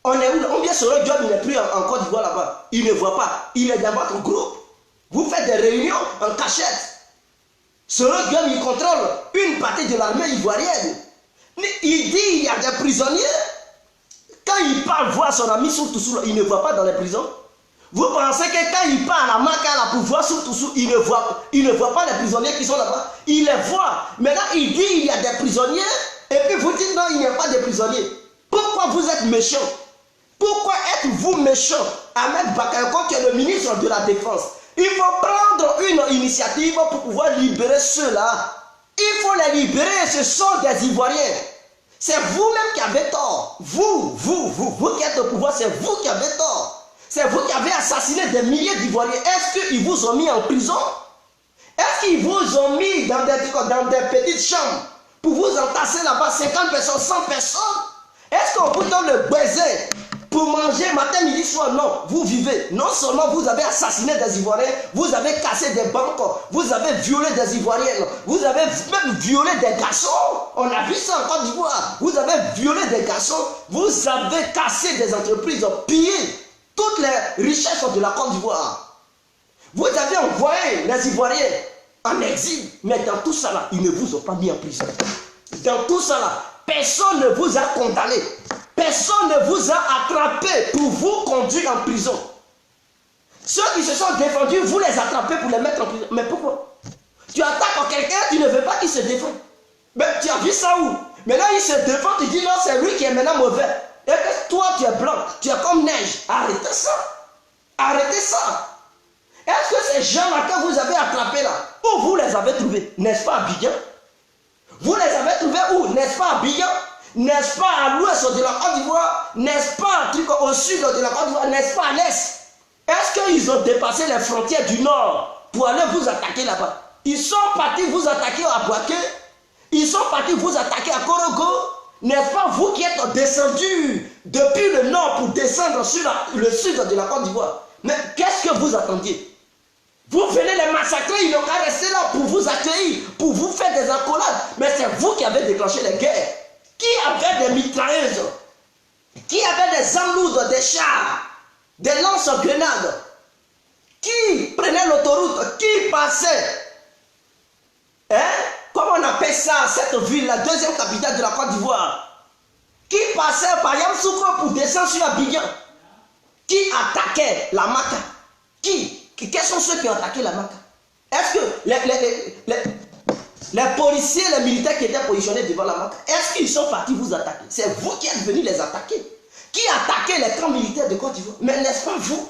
On est où là? Combien Soro Diom il n'est plus en Côte d'Ivoire là-bas? Il ne voit pas. Il est dans votre groupe. Vous faites des réunions en cachette. Soro Diom il contrôle une partie de l'armée ivoirienne. Il dit il y a des prisonniers. Quand il parle voir son ami Soutousou, il ne voit pas dans les prisons. Vous pensez que quand il parle à Makala pour voir Soutousou, il ne voit pas les prisonniers qui sont là-bas. Il les voit. Maintenant, il dit il y a des prisonniers. Et puis vous dites non, il n'y a pas de prisonniers. Pourquoi vous êtes méchant? Pourquoi êtes-vous méchant? Ahmed Bakayoko, qui est le ministre de la Défense. Il faut prendre une initiative pour pouvoir libérer ceux-là. Il faut les libérer. Ce sont des Ivoiriens. C'est vous-même qui avez tort. Vous qui êtes au pouvoir, c'est vous qui avez tort. C'est vous qui avez assassiné des milliers d'Ivoiriens. Est-ce qu'ils vous ont mis en prison? Est-ce qu'ils vous ont mis dans des petites chambres pour vous entasser là-bas 50 personnes, 100 personnes? Est-ce qu'on vous donne le baiser pour manger matin, midi, soir? Non, vous vivez. Non seulement vous avez assassiné des Ivoiriens, vous avez cassé des banques, vous avez violé des Ivoiriennes, vous avez même violé des garçons. On a vu ça en Côte d'Ivoire. Vous avez violé des garçons, vous avez cassé des entreprises, pillé toutes les richesses de la Côte d'Ivoire. Vous avez envoyé les Ivoiriens en exil, mais dans tout ça là, ils ne vous ont pas mis en prison. Dans tout ça là, personne ne vous a condamné. Personne ne vous a attrapé pour vous conduire en prison. Ceux qui se sont défendus, vous les attrapez pour les mettre en prison. Mais pourquoi? Tu attaques quelqu'un, tu ne veux pas qu'il se défende. Mais tu as vu ça où? Maintenant il se défend, tu dis non, c'est lui qui est maintenant mauvais. Et que toi tu es blanc, tu es comme neige. Arrêtez ça. Arrêtez ça. Est-ce que ces gens-là que vous avez attrapés là, où vous les avez trouvés? N'est-ce pas à Abidjan? Vous les avez trouvés où? N'est-ce pas à Abidjan? N'est-ce pas à l'ouest de la Côte d'Ivoire? N'est-ce pas au sud de la Côte d'Ivoire? N'est-ce pas à l'est? Est-ce qu'ils ont dépassé les frontières du nord pour aller vous attaquer là-bas? Ils sont partis vous attaquer à Boaké. Ils sont partis vous attaquer à Korogo. N'est-ce pas vous qui êtes descendus depuis le nord pour descendre sur le sud de la Côte d'Ivoire? Mais qu'est-ce que vous attendiez? Vous venez les massacrer, ils n'ont qu'à rester là pour vous accueillir, pour vous faire des accolades. Mais c'est vous qui avez déclenché les guerres. Qui avait des mitrailleuses? Qui avait des armes lourdes, des chars, des lance-grenades? Qui prenait l'autoroute? Qui passait? Comment on appelle ça, cette ville, la deuxième capitale de la Côte d'Ivoire? Qui passait par Yamoussoukro pour descendre sur Abidjan? Qui attaquait la Maka? Quels sont ceux qui ont attaqué la Maka? Est-ce que les policiers, les militaires qui étaient positionnés devant la Maka, est-ce qu'ils sont partis vous attaquer? C'est vous qui êtes venus les attaquer. Qui attaquait les camps militaires de Côte d'Ivoire? Mais n'est-ce pas vous?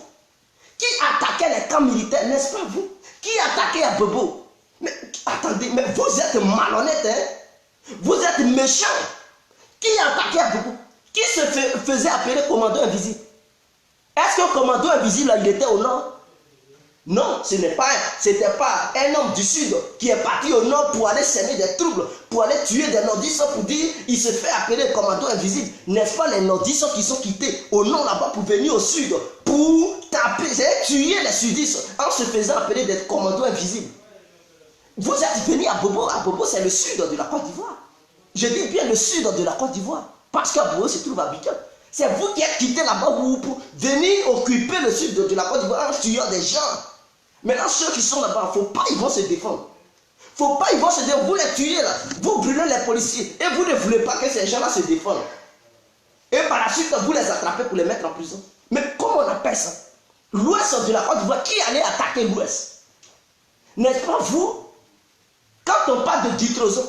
Qui attaquait les camps militaires? N'est-ce pas vous? Qui attaquait à Bobo? Mais attendez, mais vous êtes malhonnête, hein? Vous êtes méchant. Qui attaquait à Bobo? Qui se faisait appeler commando invisible? Est-ce que le commando invisible, là, il était au nord? Non, ce n'était pas un homme du sud qui est parti au nord pour aller semer des troubles, pour aller tuer des nordistes pour dire il se fait appeler commando invisible. N'est-ce pas les nordistes qui sont quittés au nord là-bas pour venir au sud pour taper, tuer les sudistes en se faisant appeler des commandos invisibles? Vous êtes venus à Bobo c'est le sud de la Côte d'Ivoire. Je dis bien le sud de la Côte d'Ivoire. Parce qu'Aboué se trouve à Abidjan. C'est vous qui êtes quitté là-bas pour venir occuper le sud de la Côte d'Ivoire en tuant des gens. Maintenant, ceux qui sont là-bas, il ne faut pas, ils vont se défendre. Il ne faut pas, ils vont se défendre. Vous les tuez là. Vous brûlez les policiers. Et vous ne voulez pas que ces gens-là se défendent. Et par la suite, vous les attrapez pour les mettre en prison. Mais comment on appelle ça? L'ouest de la Côte d'Ivoire, qui allait attaquer l'ouest? N'est-ce pas vous? Quand on parle de Dutrozo,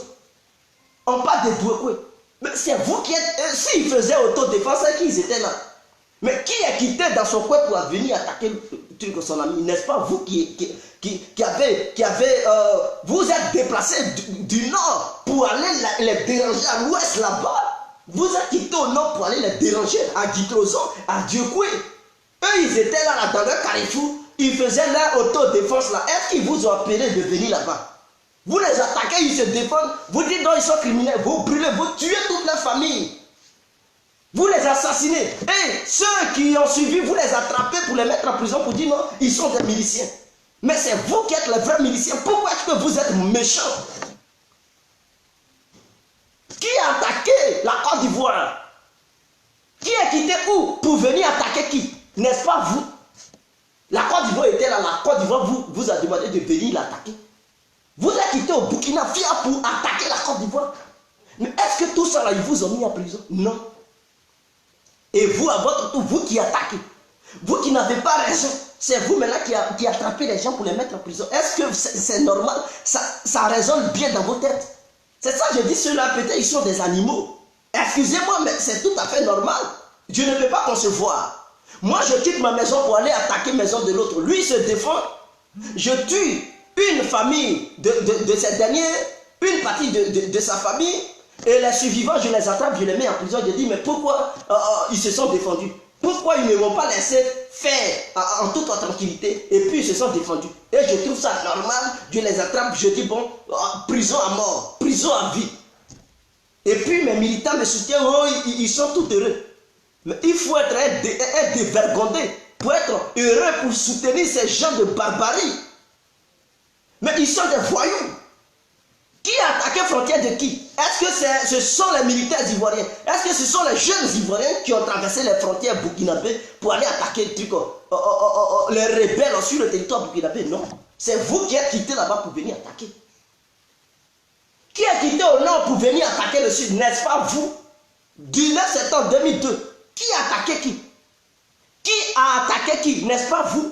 on parle de Douekoué. Mais c'est vous qui êtes... S'ils faisaient autodéfense, c'est qu'ils étaient là. Mais qui est quitté dans son coin pour venir attaquer son ami? N'est-ce pas vous qui avez... vous êtes déplacé du nord pour aller les déranger à l'ouest là-bas. Vous êtes quitté au nord pour aller les déranger à Dutrozo, à Douekoué. Eux, ils étaient là dans le carrefour. Ils faisaient leur autodéfense là. Est-ce qu'ils vous ont appelé de venir là-bas? Vous les attaquez, ils se défendent. Vous dites non, ils sont criminels. Vous brûlez, vous tuez toute la famille. Vous les assassinez. Et ceux qui ont suivi, vous les attrapez pour les mettre en prison pour dire non, ils sont des miliciens. Mais c'est vous qui êtes les vrais miliciens. Pourquoi est-ce que vous êtes méchants? Qui a attaqué la Côte d'Ivoire? Qui est quitté où pour venir attaquer qui? N'est-ce pas vous? La Côte d'Ivoire était là. La Côte d'Ivoire vous a demandé de venir l'attaquer. Vous êtes quitté au Burkina Faso pour attaquer la Côte d'Ivoire. Mais est-ce que tout ça là, ils vous ont mis en prison? Non. Et vous, à votre tour, vous qui attaquez, vous qui n'avez pas raison, c'est vous maintenant qui attrapez les gens pour les mettre en prison. Est-ce que c'est normal? Ça résonne bien dans vos têtes? C'est ça, je dis, ceux-là, peut-être ils sont des animaux. Excusez-moi, mais c'est tout à fait normal. Je ne peux pas concevoir. Moi, je quitte ma maison pour aller attaquer la maison de l'autre. Lui, il se défend. Je tue une famille de cette dernière, une partie de sa famille, et les survivants, je les attrape, je les mets en prison. Je dis, mais pourquoi ils se sont défendus? Pourquoi ils ne m'ont pas laissé faire en toute tranquillité? Et puis ils se sont défendus. Et je trouve ça normal, je les attrape, je dis, bon, prison à mort, prison à vie. Et puis mes militants me soutiennent, oh, ils sont tout heureux. Mais il faut être dévergondé pour être heureux, pour soutenir ces gens de barbarie. Mais ils sont des voyous. Qui a attaqué la frontière de qui? Est-ce que ce sont les militaires ivoiriens? Est-ce que ce sont les jeunes ivoiriens qui ont traversé les frontières burkinabées pour aller attaquer le truc, les rebelles sur le territoire burkinabé? Non. C'est vous qui êtes quitté là-bas pour venir attaquer. Qui est quitté au nord pour venir attaquer le sud? N'est-ce pas vous? Du 9 septembre 2002, qui a attaqué qui? Qui a attaqué qui? N'est-ce pas vous?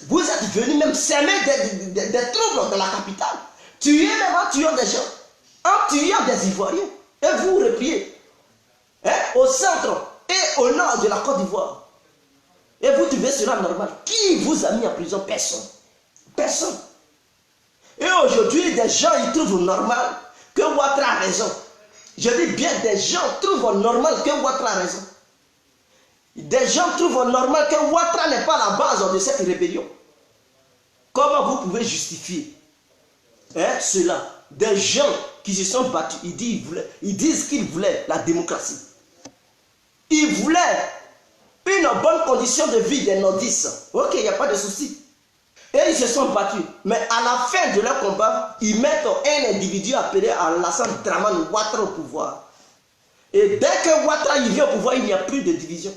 Vous êtes venus même semer des troubles dans la capitale. Tuer même en tuant des gens. En tuant des Ivoiriens. Et vous repliez. Au centre et au nord de la Côte d'Ivoire. Et vous trouvez cela normal. Qui vous a mis en prison? Personne. Personne. Et aujourd'hui, des gens, ils trouvent normal que Ouattara a raison. Je dis bien, des gens trouvent normal que Ouattara a raison. Des gens trouvent normal que Ouattara n'est pas la base de cette rébellion. Comment vous pouvez justifier cela? Des gens qui se sont battus, ils disent qu'ils voulaient la démocratie. Ils voulaient une bonne condition de vie des nordistes. Ok, il n'y a pas de souci. Et ils se sont battus. Mais à la fin de leur combat, ils mettent un individu appelé Alassane Dramane Ouattara au pouvoir. Et dès que Ouattara vient au pouvoir, il n'y a plus de division.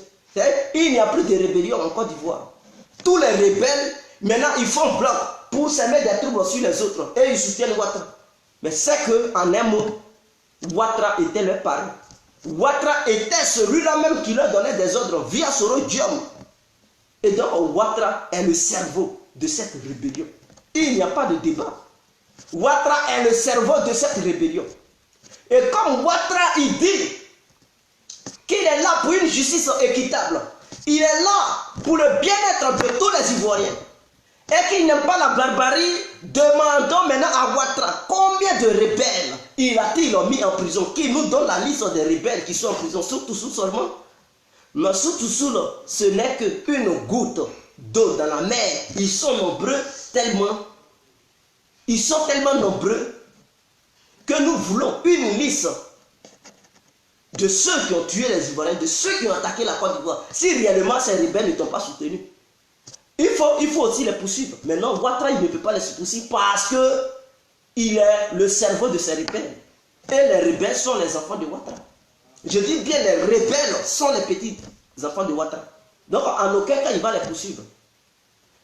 Il n'y a plus de rébellion en Côte d'Ivoire. Tous les rebelles, maintenant, ils font bloc pour se mettre des troubles sur les autres. Et ils soutiennent Ouattara. Mais c'est qu'en un mot, Ouattara était leur parent. Ouattara était celui-là même qui leur donnait des ordres via Soro Diom. Et donc Ouattara est le cerveau de cette rébellion. Il n'y a pas de débat. Ouattara est le cerveau de cette rébellion. Et comme Ouattara, il dit qu'il est là pour une justice équitable, il est là pour le bien-être de tous les Ivoiriens, et qu'il n'aime pas la barbarie, demandons maintenant à Ouattara combien de rebelles il a-t-il mis en prison, qui nous donne la liste des rebelles qui sont en prison, surtout seulement. Mais surtout ce n'est qu'une goutte d'eau dans la mer. Ils sont nombreux tellement. Ils sont tellement nombreux que nous voulons une liste de ceux qui ont tué les Ivoiriens, de ceux qui ont attaqué la Côte d'Ivoire. Si réellement ces rebelles ne t'ont pas soutenu, il faut aussi les poursuivre. Mais non, Ouattara, il ne peut pas les poursuivre parce qu'il est le cerveau de ces rebelles. Et les rebelles sont les enfants de Ouattara. Je dis bien les rebelles sont les petits enfants de Ouattara. Donc en aucun cas il va les poursuivre.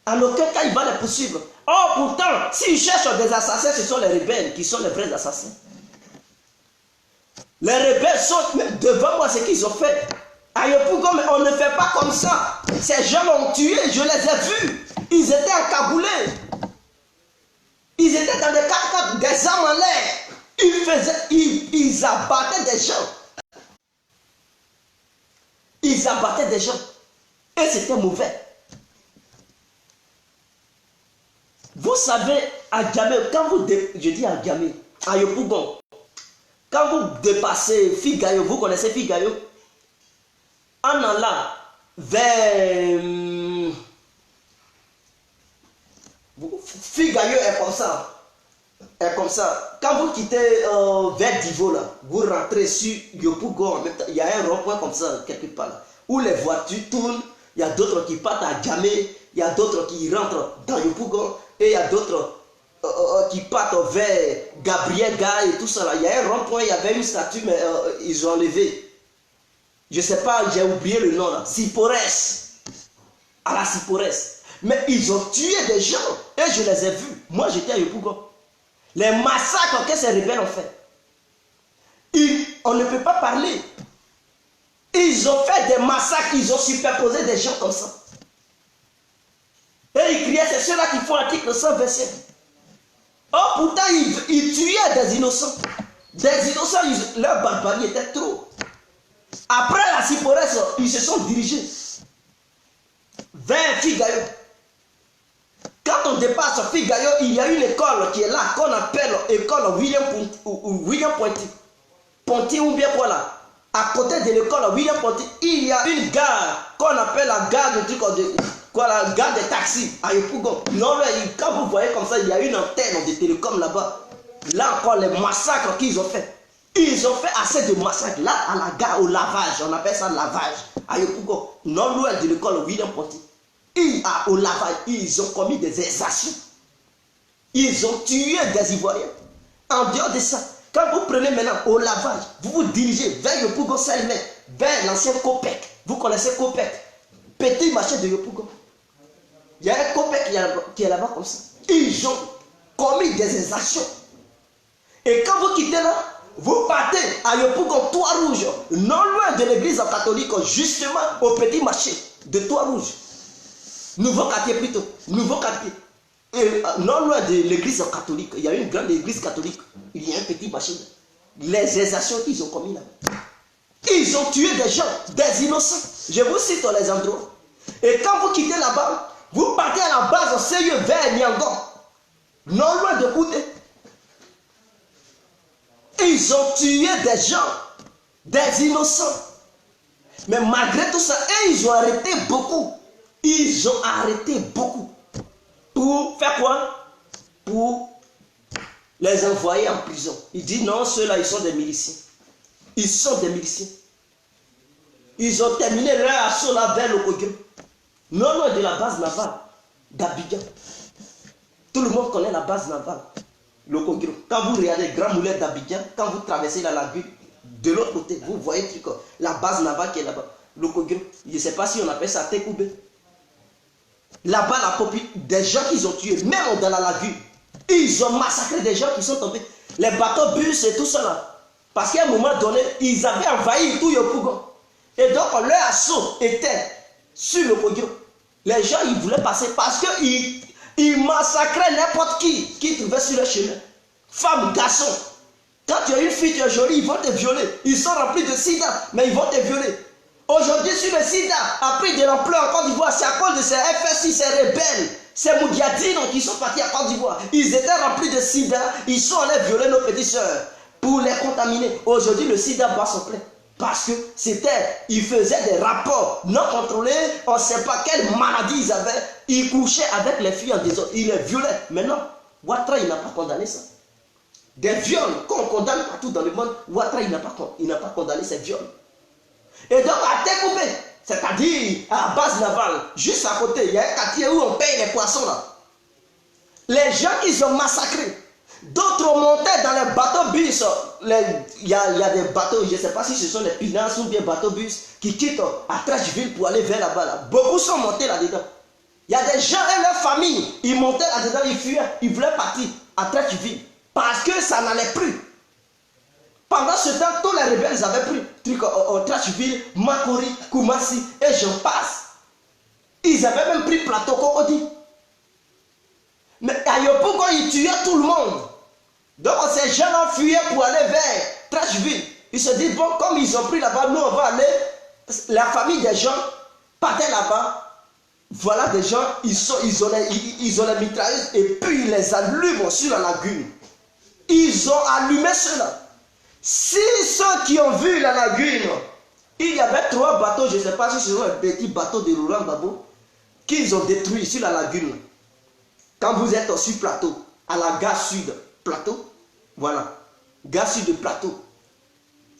En aucun cas il va les poursuivre. Or pourtant, s'ils cherchent des assassins, ce sont les rebelles qui sont les vrais assassins. Les rebelles sont devant moi ce qu'ils ont fait. À Yopougon, mais on ne fait pas comme ça. Ces gens l'ont tué, je les ai vus. Ils étaient encagoulés. Ils étaient dans des 4x4, des armes en l'air. Ils abattaient des gens. Ils abattaient des gens. Et c'était mauvais. Vous savez, à Djamé, quand vous, je dis à Djamé, à Yopougon, quand vous dépassez Figayo, vous connaissez Figayo? En allant vers Figayo est comme ça. Est comme ça. Quand vous quittez vers Divo, là, vous rentrez sur Yopougon. Il y a un rond-point comme ça, quelque part là, où les voitures tournent. Il y a d'autres qui partent à Djamé. Il y a d'autres qui rentrent dans Yopougon. Et il y a d'autres qui partent vers Gabriel Gay et tout ça. Là. Il y a un rond-point, il y avait une statue, mais ils ont enlevé. Je ne sais pas, j'ai oublié le nom là. Sipores. À la Sipores. Mais ils ont tué des gens. Et je les ai vus. Moi, j'étais à Yopougon. Les massacres que ces rebelles ont fait. On ne peut pas parler. Ils ont fait des massacres. Ils ont superposé des gens comme ça. Et ils criaient, c'est ceux-là qui font l'article 127. Oh, pourtant, ils tuaient des innocents. Des innocents, leur barbarie était trop. Après la Sipores, ils se sont dirigés vers Figayo. Quand on dépasse Figayo, il y a une école qui est là, qu'on appelle école William Ponty ou bien quoi là. À côté de l'école William Ponty, il y a une gare qu'on appelle la gare la gare des taxis à Yopougon. Non, là, quand vous voyez comme ça, il y a une antenne de télécom là-bas. Là encore, les massacres qu'ils ont fait. Ils ont fait assez de massacres. Là, à la gare, au lavage, on appelle ça lavage. À Yopougon, non loin de l'école William Ponty. Au lavage, ils ont commis des exactions. Ils ont tué des Ivoiriens. En dehors de ça, quand vous prenez maintenant au lavage, vous vous dirigez vers Yopougon Selmé, vers l'ancien Copec. Vous connaissez Copec, petit marché de Yopougon. Il y a un Copec qui est là-bas comme ça. Ils ont commis des exactions. Et quand vous quittez là, vous partez à Yopougon, Trois-Rouges, non loin de l'église catholique, justement au petit marché de Trois-Rouges. Nouveau quartier plutôt, nouveau quartier. Et, non loin de l'église catholique, il y a une grande église catholique. Il y a un petit marché. Les exactions qu'ils ont commis là. Ils ont tué des gens, des innocents. Je vous cite les endroits. Et quand vous quittez là-bas, vous partez à la base au CIE vers Niangon, non loin de Kouté. Ils ont tué des gens, des innocents. Mais malgré tout ça, ils ont arrêté beaucoup. Ils ont arrêté beaucoup. Pour faire quoi? Pour les envoyer en prison. Il dit non, ceux-là, ils sont des miliciens. Ils sont des miliciens. Ils ont terminé leur assaut là vers le Kogyo. Non loin de la base navale d'Abidjan. Tout le monde connaît la base navale. Le Kogyo. Quand vous regardez Grand Moulin d'Abidjan, quand vous traversez la lagune, de l'autre côté, vous voyez la base navale qui est là-bas. Le Kogyo. Je ne sais pas si on appelle ça Tekoubé. Là-bas, la copie des gens qu'ils ont tués, même dans la lagune, ils ont massacré des gens qui sont tombés. Les bateaux bus et tout ça là. Parce qu'à un moment donné, ils avaient envahi tout Yopougon. Et donc, leur assaut était sur le Kogyo. Les gens, ils voulaient passer parce qu'ils massacraient n'importe qui trouvait sur le chemin. Femmes, garçons. Quand tu as une fille, tu es jolie, ils vont te violer. Ils sont remplis de sida, mais ils vont te violer. Aujourd'hui, sur le sida a pris de l'ampleur en Côte d'Ivoire, c'est à cause de ces FSI, ces rebelles, ces Moudiadines qui sont partis à Côte d'Ivoire. Ils étaient remplis de sida, ils sont allés violer nos petites soeurs pour les contaminer. Aujourd'hui, le sida bat son plein. Parce que ils faisaient des rapports non contrôlés, on ne sait pas quelle maladie ils avaient. Ils couchaient avec les filles en désordre, ils les violaient. Mais non, Ouattara, il n'a pas condamné ça. Des viols qu'on condamne partout dans le monde, Ouattara, il n'a pas condamné ces viols. Et donc à Tekoubé, c'est-à-dire à la base navale, juste à côté, il y a un quartier où on paye les poissons là. Les gens qu'ils ont massacrés, D'autres montaient dans les bateaux bus. Il y a des bateaux, je ne sais pas si ce sont des Pinasses ou bien bateaux bus qui quittent à Trashville pour aller vers là-bas. Là. Beaucoup sont montés là-dedans. Il y a des gens et leurs familles, ils montaient là-dedans, ils fuyaient, ils voulaient partir à Trashville parce que ça n'allait plus. Pendant ce temps, tous les rebelles ils avaient pris Trashville, Makori, Kumasi et j'en passe. Ils avaient même pris Plateau Cocody. Mais à Yopougon, ils tuaient tout le monde. Donc ces gens-là fuyaient pour aller vers Trashville. Ils se disent, bon, comme ils ont pris là-bas, nous on va aller. La famille des gens partait là-bas. Voilà des gens, ils ont les mitrailleuses et puis ils les allument sur la lagune. Ils ont allumé cela. Si ceux qui ont vu la lagune, il y avait 3 bateaux, je ne sais pas si ce sont les petits bateaux de Laurent Gbagbo, qu'ils ont détruits sur la lagune. Quand vous êtes sur Plateau, à la gare sud, Plateau, voilà, gare sud de Plateau,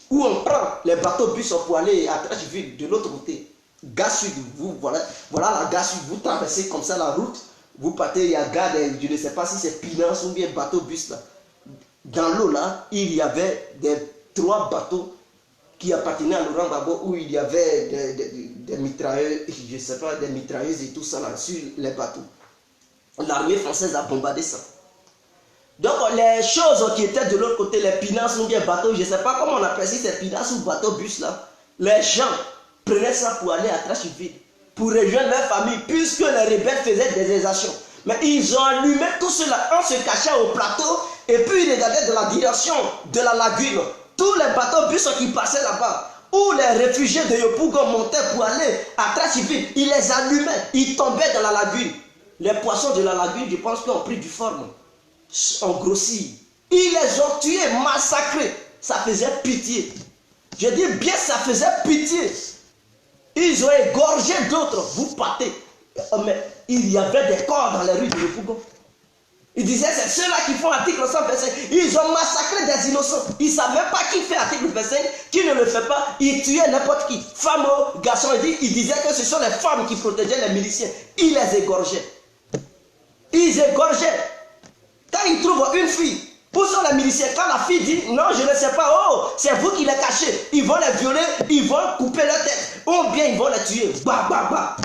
où on prend les bateaux bus pour aller à Trashville de l'autre côté. Gare sud, vous, voilà la gare sud, vous traversez comme ça la route, vous partez, il y a gare, je ne sais pas si c'est Pinance ou bien bateau bus là. Dans l'eau là, il y avait 3 bateaux qui appartenaient à Laurent Gbagbo où il y avait des mitrailleuses, je ne sais pas, des mitrailleuses et tout ça là sur les bateaux. L'armée française a bombardé ça. Donc les choses qui étaient de l'autre côté, les Pinasses ou bien bateaux, je ne sais pas comment on appelle si c'est Pinasses ou bateau bus là, les gens prenaient ça pour aller à Trashville, pour rejoindre leur famille, puisque les rebelles faisaient des exactions. Mais ils ont allumé tout cela en se cachant au plateau et puis ils regardaient dans la direction de la lagune. Tous les bateaux bus qui passaient là-bas, où les réfugiés de Yopougon montaient pour aller à Trashville, ils les allumaient, ils tombaient dans la lagune. Les poissons de la lagune, je pense qu'ils ont pris du forme, ont grossi. Ils les ont tués, massacrés. Ça faisait pitié. Je dis bien, ça faisait pitié. Ils ont égorgé d'autres. Vous partez. Mais il y avait des corps dans les rues de Yopougon. Ils disaient, c'est ceux-là qui font article 125. Ils ont massacré des innocents. Ils ne savaient pas qui fait article 25, qui ne le fait pas. Ils tuaient n'importe qui. Femmes, garçons, ils disaient que ce sont les femmes qui protégeaient les miliciens. Ils les égorgeaient. Ils égorgeaient. Quand ils trouvent une fille, où sont les miliciens? Quand la fille dit non, je ne sais pas, oh, c'est vous qui les cachez, ils vont les violer, ils vont couper leur tête, ou bien ils vont les tuer. Bah, bah, bah.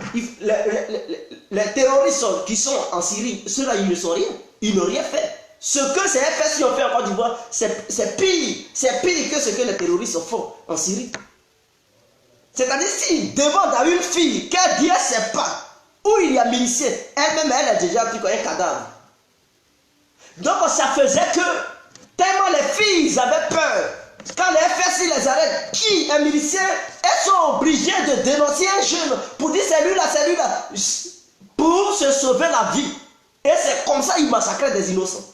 Les terroristes qui sont en Syrie, ceux-là, ils ne sont rien. Ils n'ont rien fait. Ce que ces FSI ont fait en Côte d'Ivoire, c'est pire. C'est pire que ce que les terroristes font en Syrie. C'est-à-dire, s'ils demandent à une fille qu'elle dit, elle ne sait pas où il y a miliciens, elle-même, elle a déjà pris un cadavre. Donc, ça faisait que, tellement les filles avaient peur, quand les FSI les arrêtent, qui est milicien, elles sont obligées de dénoncer un jeune pour dire c'est lui là, pour se sauver la vie. Et c'est comme ça qu'ils massacraient des innocents.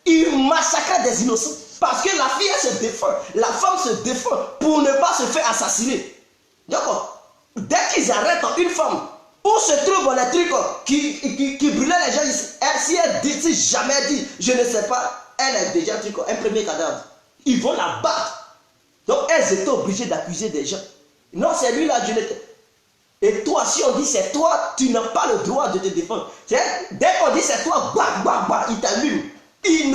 Ils massacraient des innocents. Parce que la fille, elle se défend. La femme se défend pour ne pas se faire assassiner. D'accord? Dès qu'ils arrêtent une femme, où se trouvent les trucs qui brûlaient les gens ici, si elle dit, si jamais elle dit, je ne sais pas, elle est déjà un premier cadavre. Ils vont la battre. Donc elles étaient obligées d'accuser des gens. Non, c'est lui là, je n'étais. Et toi, si on dit c'est toi, tu n'as pas le droit de te défendre. Dès qu'on dit c'est toi, bah, bah, bah, ils t'allument. Ils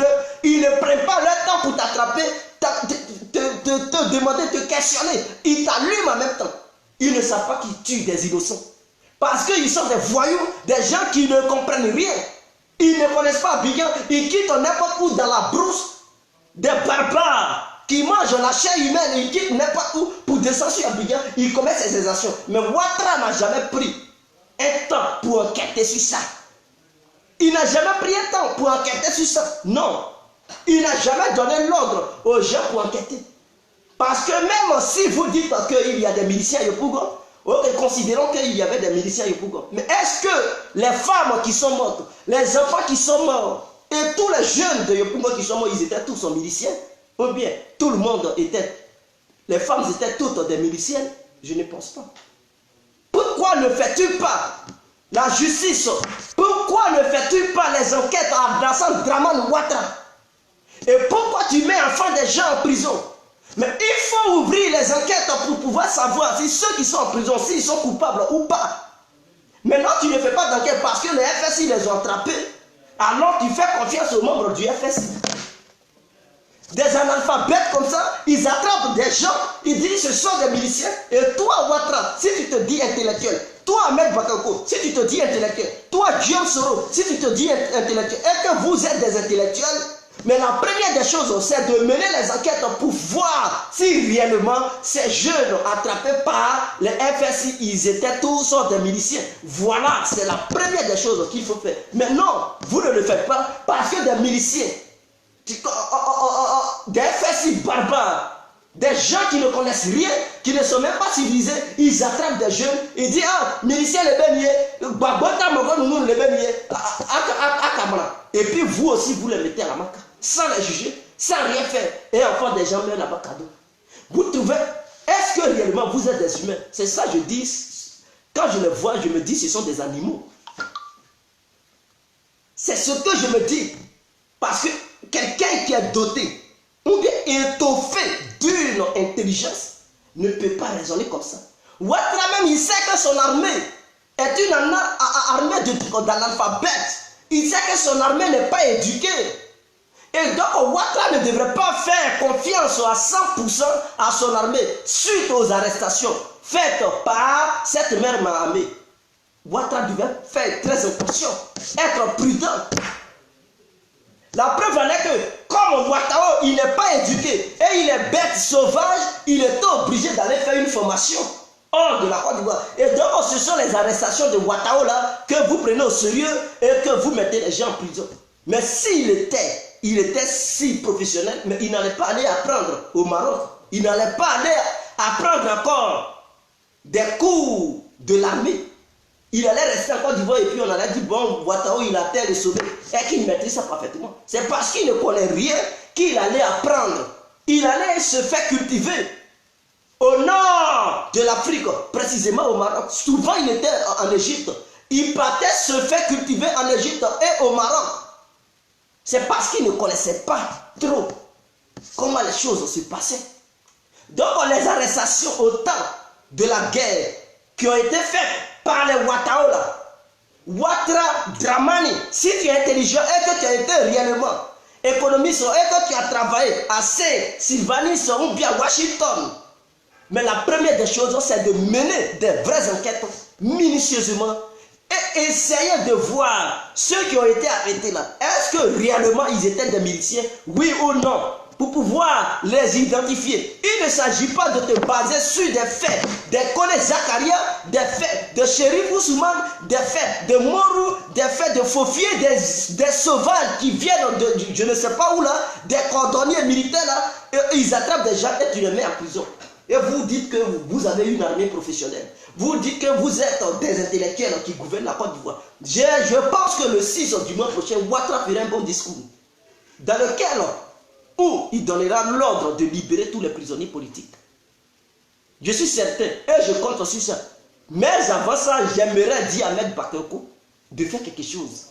ne prennent pas leur temps pour t'attraper, te demander, te questionner. Ils t'allument en même temps. Ils ne savent pas qu'ils tuent des innocents. Parce qu'ils sont des voyous, des gens qui ne comprennent rien. Ils ne connaissent pas Abidjan. Ils quittent n'importe où dans la brousse. Des barbares qui mangent la chair humaine. Ils quittent n'importe où pour descendre sur Abidjan. Ils commettent ces actions. Mais Ouattara n'a jamais pris un temps pour enquêter sur ça. Il n'a jamais pris un temps pour enquêter sur ça. Non. Il n'a jamais donné l'ordre aux gens pour enquêter. Parce que même si vous dites qu'il y a des miliciens à Yopougon, ok, considérons qu'il y avait des miliciens à Yopougon. Mais est-ce que les femmes qui sont mortes, les enfants qui sont morts, et tous les jeunes de Yopougon qui sont morts, ils étaient tous en miliciens? Ou bien tout le monde était, les femmes étaient toutes des miliciennes? Je ne pense pas. Pourquoi ne fais-tu pas la justice? Pourquoi ne fais-tu pas les enquêtes en Abdrassan Dramane Ouattara? Et pourquoi tu mets enfin des gens en prison? Mais il faut ouvrir les enquêtes pour pouvoir savoir si ceux qui sont en prison, s'ils sont coupables ou pas. Maintenant, tu ne fais pas d'enquête parce que les FSI les ont attrapés. Alors tu fais confiance aux membres du FSI. Des analphabètes comme ça, ils attrapent des gens, ils disent ce sont des miliciens. Et toi, Ouattara, si tu te dis intellectuel, toi, Ahmed Bakako, si tu te dis intellectuel, toi, Guillaume Soro, si tu te dis intellectuel, et que vous êtes des intellectuels, mais la première des choses, c'est de mener les enquêtes pour voir si réellement ces jeunes attrapés par les FSI, ils étaient tous des miliciens. Voilà, c'est la première des choses qu'il faut faire. Mais non, vous ne le faites pas parce que des miliciens, des FSI barbares, des gens qui ne connaissent rien, qui ne sont même pas civilisés, ils attrapent des jeunes, ils disent ah, miliciens les béniers, les béniers, et puis vous aussi vous les mettez à la maca, sans les juger, sans rien faire, et enfin des gens meurent là-bas cadeau. Vous trouvez, est-ce que réellement vous êtes des humains? C'est ça je dis, quand je les vois, je me dis ce sont des animaux. C'est ce que je me dis, parce que quelqu'un qui est doté ou bien étoffé d'une intelligence ne peut pas raisonner comme ça. Ouattara même, il sait que son armée est une armée d'analphabètes. Il sait que son armée n'est pas éduquée. Et donc Ouattara ne devrait pas faire confiance à 100% à son armée suite aux arrestations faites par cette même armée. Ouattara devait faire très attention, être prudent. La preuve en est que, comme Ouattara, il n'est pas éduqué et il est bête, sauvage, il est obligé d'aller faire une formation hors de la Côte d'Ivoire. Et donc, ce sont les arrestations de Ouattara là que vous prenez au sérieux et que vous mettez les gens en prison. Mais s'il était si professionnel, mais il n'allait pas aller apprendre au Maroc. Il n'allait pas aller apprendre encore des cours de l'armée. Il allait rester en Côte d'Ivoire et puis on allait dire bon, Ouattara il a terre et sauvé et qu'il maîtrise ça parfaitement. C'est parce qu'il ne connaît rien qu'il allait apprendre. Il allait se faire cultiver au nord de l'Afrique, précisément au Maroc. Souvent il était en Égypte. Il partait se faire cultiver en Égypte et au Maroc. C'est parce qu'il ne connaissait pas trop comment les choses se passaient. Donc les arrestations au temps de la guerre qui ont été faites par les Ouattara là. Ouattara Dramani, si tu es intelligent et que tu as été réellement économiste et que tu as travaillé à Sylvanis ou bien Washington, mais la première des choses c'est de mener des vraies enquêtes minutieusement et essayer de voir ceux qui ont été arrêtés là. Est-ce que réellement ils étaient des miliciens, oui ou non? Pour pouvoir les identifier. Il ne s'agit pas de te baser sur des faits des Kone Zakaria, des faits de Chérif Ousmane, des faits de Morou, des faits de Fofier, des sauvages qui viennent de je ne sais pas où là, des cordonniers militaires là, et ils attrapent des gens et tu les mets en prison. Et vous dites que vous avez une armée professionnelle. Vous dites que vous êtes des intellectuels qui gouvernent la Côte d'Ivoire. Je pense que le 6 du mois prochain, Ouattara fera un bon discours. Dans lequel où il donnera l'ordre de libérer tous les prisonniers politiques. Je suis certain, et je compte sur ça. Mais avant ça, j'aimerais dire à Ahmed Bakako de faire quelque chose.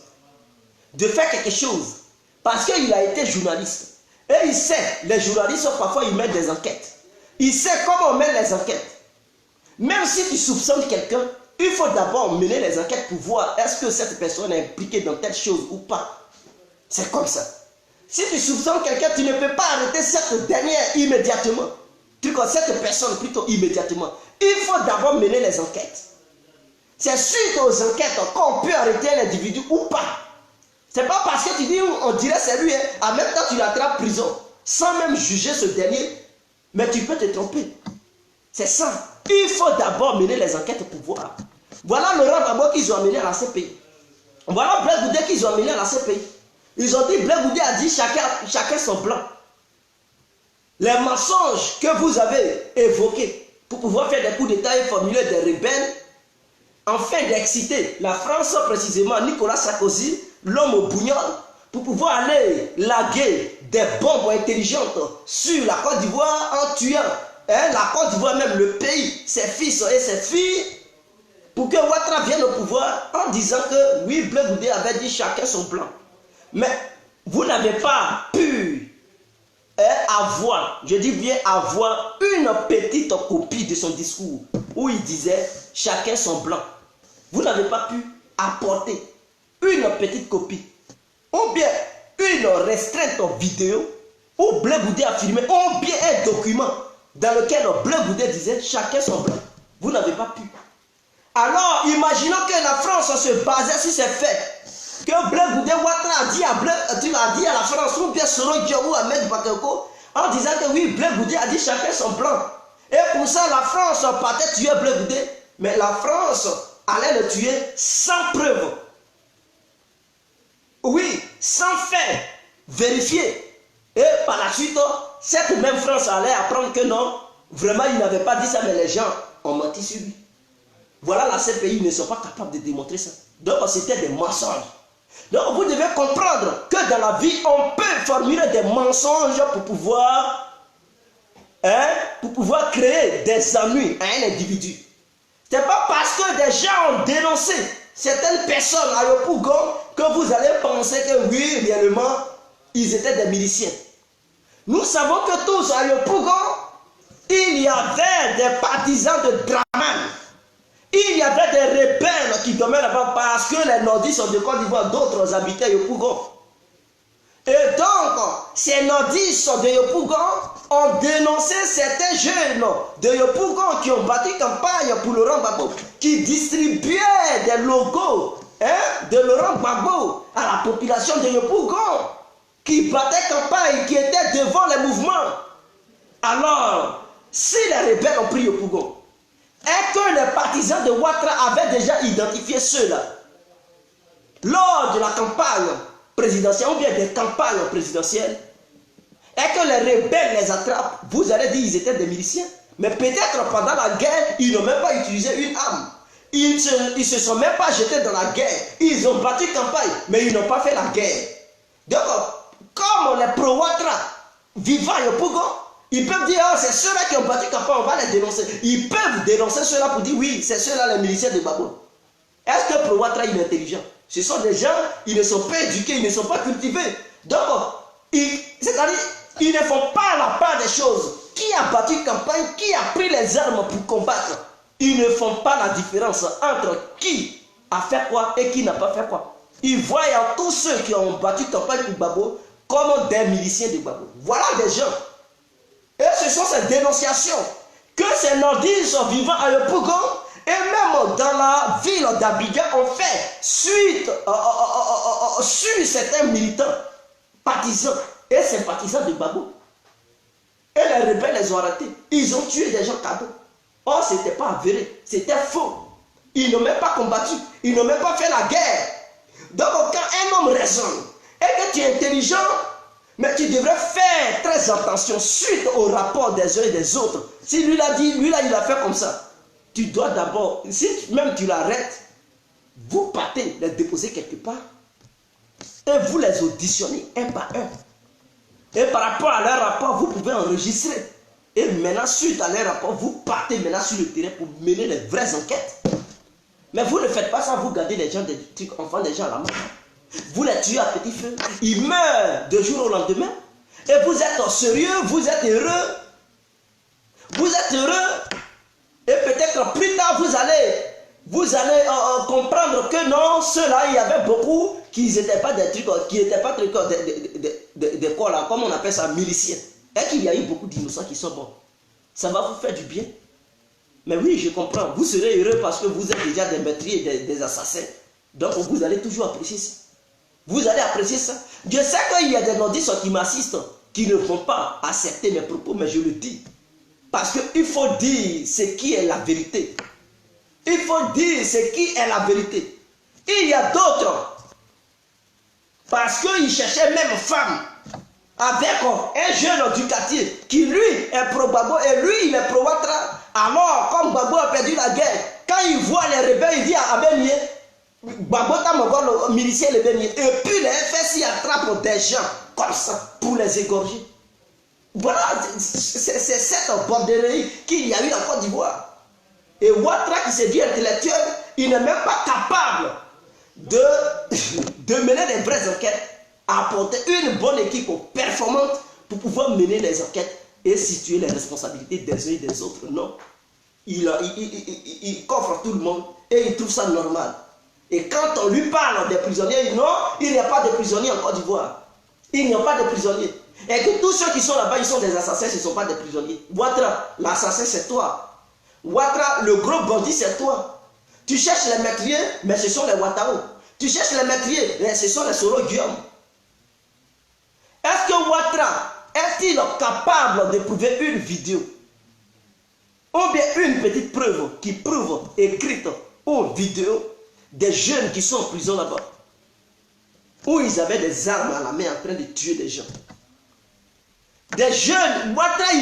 De faire quelque chose. Parce qu'il a été journaliste. Et il sait, les journalistes, parfois, ils mettent des enquêtes. Il sait comment on met les enquêtes. Même si tu soupçonnes quelqu'un, il faut d'abord mener les enquêtes pour voir est-ce que cette personne est impliquée dans telle chose ou pas. C'est comme ça. Si tu soupçonnes quelqu'un, tu ne peux pas arrêter cette dernière immédiatement. Tu connais cette personne plutôt immédiatement. Il faut d'abord mener les enquêtes. C'est suite aux enquêtes qu'on peut arrêter l'individu ou pas. C'est pas parce que tu dis on dirait c'est lui, hein, en même temps tu l'attrapes en prison, sans même juger ce dernier, mais tu peux te tromper. C'est ça. Il faut d'abord mener les enquêtes pour voir. Voilà Laurent Gbagbo qu'ils ont amené à la CPI. Voilà Blaise Goudé qu'ils ont amené à la CPI. Ils ont dit, Blaise Goudé a dit chacun son plan. Les mensonges que vous avez évoqués pour pouvoir faire des coups d'État et formuler des rebelles, afin d'exciter la France, précisément Nicolas Sarkozy, l'homme au bouillon, pour pouvoir aller laguer des bombes intelligentes sur la Côte d'Ivoire en tuant la Côte d'Ivoire, même le pays, ses fils et ses filles, pour que Ouattara vienne au pouvoir en disant que oui, Blaise Goudé avait dit chacun son plan. Mais vous n'avez pas pu avoir, je dis bien avoir, une petite copie de son discours où il disait chacun son blanc. Vous n'avez pas pu apporter une petite copie. ou bien une restreinte vidéo où Blé Goudé a filmé, ou bien un document dans lequel Blé Goudé disait chacun son blanc. Vous n'avez pas pu. Alors, imaginons que la France se basait sur ces faits. Que Blé Goudé Ouattara a dit à la France, ou bien Soro Diao ou Ahmed Bakayoko, en disant que oui, Blé Goudé a dit chacun son blanc. Et pour ça, la France partait tuer Blé Goudé. Mais la France allait le tuer sans preuve. Oui, sans fait vérifié. Et par la suite, cette même France allait apprendre que non, vraiment il n'avait pas dit ça, mais les gens ont menti sur lui. Voilà, la CPI ne sont pas capables de démontrer ça. Donc c'était des mensonges. Donc vous devez comprendre que dans la vie, on peut formuler des mensonges pour pouvoir créer des ennuis à un individu. Ce n'est pas parce que des gens ont dénoncé certaines personnes à Yopougon que vous allez penser que oui, réellement, ils étaient des miliciens. Nous savons que tous à Yopougon, il y avait des partisans de Dramane. Il y avait des rebelles qui dormaient là-bas parce que les nordistes de Côte d'Ivoire, d'autres habitaient à Yopougon. Et donc, ces nordistes de Yopougon ont dénoncé certains jeunes de Yopougon qui ont battu campagne pour Laurent Gbagbo, qui distribuaient des logos de Laurent Gbagbo à la population de Yopougon, qui battaient campagne, qui étaient devant les mouvements. Alors, si les rebelles ont pris Yopougon, et que les partisans de Ouattara avaient déjà identifié ceux-là, lors de la campagne présidentielle, ou bien des campagnes présidentielles, et que les rebelles les attrapent, vous allez dire qu'ils étaient des miliciens. Mais peut-être pendant la guerre, ils n'ont même pas utilisé une arme. Ils se sont même pas jetés dans la guerre. Ils ont battu campagne, mais ils n'ont pas fait la guerre. Donc, comme les pro-Ouattara vivant à Yopougon, ils peuvent dire, oh, c'est ceux-là qui ont battu campagne, on va les dénoncer. Ils peuvent dénoncer ceux-là pour dire, oui, c'est ceux-là les miliciens de Gbagbo. Est-ce que pro-Ouattara il est intelligent? Ce sont des gens, ils ne sont pas éduqués, ils ne sont pas cultivés. Donc, c'est-à-dire, ils ne font pas la part des choses. Qui a battu campagne, qui a pris les armes pour combattre? Ils ne font pas la différence entre qui a fait quoi et qui n'a pas fait quoi. Ils voient tous ceux qui ont battu campagne pour Gbagbo comme des miliciens de Gbagbo. Voilà des gens. Et ce sont ces dénonciations que ces nordistes vivant à Yopougon et même dans la ville d'Abidjan ont fait suite sur certains militants, partisans et sympathisants de Gbagbo. Et les rebelles les ont arrêtés. Ils ont tué des gens cadeaux. Or, ce n'était pas avéré, c'était faux. Ils n'ont même pas combattu, ils n'ont même pas fait la guerre. Donc, quand un homme raisonne et que tu es intelligent, mais tu devrais faire très attention suite au rapport des uns et des autres. Si lui l'a dit, lui là, il a fait comme ça. Tu dois d'abord, si même tu l'arrêtes, vous partez les déposer quelque part et vous les auditionnez un par un. Et par rapport à leur rapport, vous pouvez enregistrer. Et maintenant, suite à leur rapport, vous partez maintenant sur le terrain pour mener les vraies enquêtes. Mais vous ne faites pas ça, vous gardez les gens, des trucs, enfants des gens à la main. Vous les tuez à petit feu. Ils meurent de jour au lendemain. Et vous êtes sérieux, vous êtes heureux. Vous êtes heureux. Et peut-être plus tard, vous allez comprendre que non, ceux-là, il y avait beaucoup qui n'étaient pas des trucs, qui n'étaient pas des quoi là, comme on appelle ça, miliciens. Et qu'il y a eu beaucoup d'innocents qui sont bons. Ça va vous faire du bien. Mais oui, je comprends. Vous serez heureux parce que vous êtes déjà des meurtriers, des assassins. Donc vous allez toujours apprécier ça. Vous allez apprécier ça. Je sais qu'il y a des nordistes qui m'assistent, qui ne vont pas accepter mes propos, mais je le dis. Parce qu'il faut dire ce qui est la vérité. Il faut dire ce qui est la vérité. Il y a d'autres. Parce qu'ils cherchaient même femme. Avec un jeune du quartier qui lui est pro-Gbagbo et lui il est pro-Ouattara. Alors comme Gbagbo a perdu la guerre, quand il voit les rebelles, il dit à Abenié, Gbagbo t'a le milicien les Bénier. Et puis les FSI attrapent des gens comme ça pour les égorger. Voilà, c'est cette borderie qu'il y a eu en Côte d'Ivoire. Et Ouattara qui s'est dit intellectuel, il n'est même pas capable de mener des vraies enquêtes, apporter une bonne équipe performante pour pouvoir mener les enquêtes et situer les responsabilités des uns et des autres. Non. Il coffre tout le monde et il trouve ça normal. Et quand on lui parle des prisonniers, il dit non, il n'y a pas de prisonniers en Côte d'Ivoire. Il n'y a pas de prisonniers. Et que tous ceux qui sont là-bas, ils sont des assassins, ce ne sont pas des prisonniers. Ouattara, l'assassin, c'est toi. Ouattara, le gros bandit, c'est toi. Tu cherches les meurtriers, mais ce sont les Ouattao. Tu cherches les meurtriers, mais ce sont les Soro Guillaume. Est-ce que Ouattara est-il capable de prouver une vidéo ou bien une petite preuve qui prouve, écrite ou vidéo, des jeunes qui sont en prison là-bas, où ils avaient des armes à la main en train de tuer des gens? Des jeunes, Ouattara,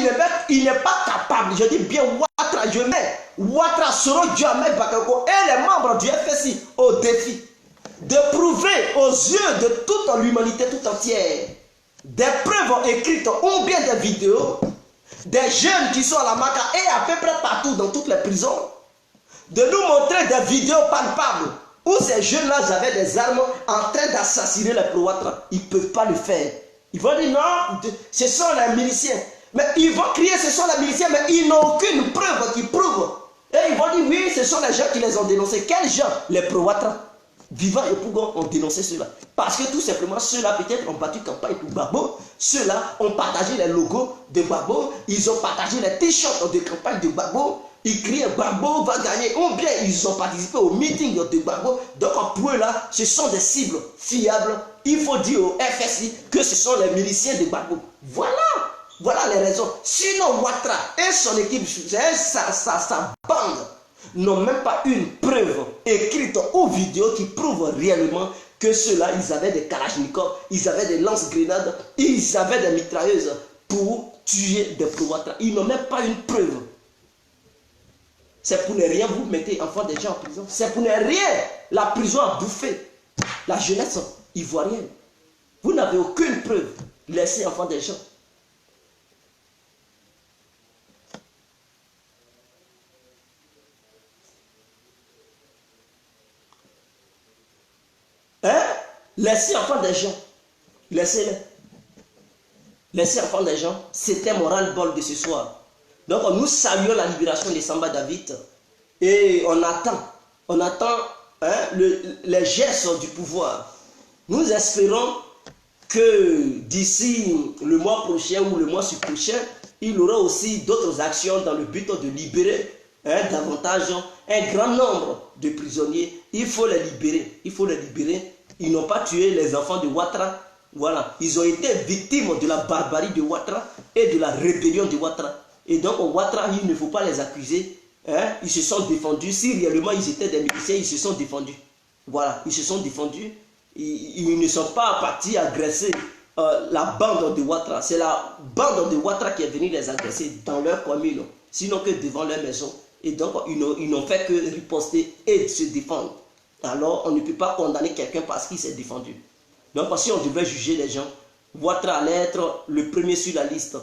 il n'est pas capable, je dis bien Ouattara, je mets Ouattara, Soro Diamé Bakako et les membres du FSI au défi de prouver aux yeux de toute l'humanité tout entière des preuves écrites ou bien des vidéos des jeunes qui sont à la Maka et à peu près partout dans toutes les prisons, de nous montrer des vidéos palpables où ces jeunes-là avaient des armes en train d'assassiner les pro-Ouattara. Ils ne peuvent pas le faire. Ils vont dire non, ce sont les miliciens. Mais ils vont crier ce sont les miliciens, mais ils n'ont aucune preuve qui prouve. Et ils vont dire oui, ce sont les gens qui les ont dénoncés. Quels gens? Les pro-Ouattara. Vivant et Pougon ont dénoncé cela. Parce que tout simplement, ceux-là peut-être ont battu campagne pour Gbagbo. Ceux-là ont partagé les logos de Gbagbo. Ils ont partagé les t-shirts de campagne de Gbagbo. Ils criaient Gbagbo va gagner. Ou bien ils ont participé au meeting de Gbagbo. Donc pour eux là, ce sont des cibles fiables. Il faut dire au FSI que ce sont les miliciens de Gbagbo. Voilà les raisons. Sinon Ouattara et son équipe, sa bande, n'ont même pas une preuve écrite ou vidéo qui prouve réellement que ceux-là, ils avaient des kalachnikovs, ils avaient des lance-grenades, ils avaient des mitrailleuses pour tuer des pro-Ouattara. Ils n'ont même pas une preuve. C'est pour ne rien vous mettez enfants des gens en prison. C'est pour ne rien. La prison a bouffé la jeunesse ivoirienne. Vous n'avez aucune preuve. Laissez enfants des gens. Hein? Laissez enfants des gens. Laissez-les. Laissez enfants des gens. C'était mon ras-le-bol de ce soir. Donc nous saluons la libération de Samba David. Et on attend les gestes du pouvoir. Nous espérons que d'ici le mois prochain ou le mois prochain, il y aura aussi d'autres actions dans le but de libérer davantage un grand nombre de prisonniers. Il faut les libérer. Il faut les libérer. Ils n'ont pas tué les enfants de Ouattara. Voilà. Ils ont été victimes de la barbarie de Ouattara et de la rébellion de Ouattara. Et donc Ouattara, il ne faut pas les accuser. Ils se sont défendus. Si réellement ils étaient des miliciens, ils se sont défendus. Voilà. Ils se sont défendus. Ils ne sont pas partis agresser la bande de Ouattara. C'est la bande de Ouattara qui est venue les agresser dans leur commune. Sinon que devant leur maison. Et donc ils n'ont fait que riposter et se défendre. Alors on ne peut pas condamner quelqu'un parce qu'il s'est défendu. Donc si on devait juger les gens, Ouattara allait être le premier sur la liste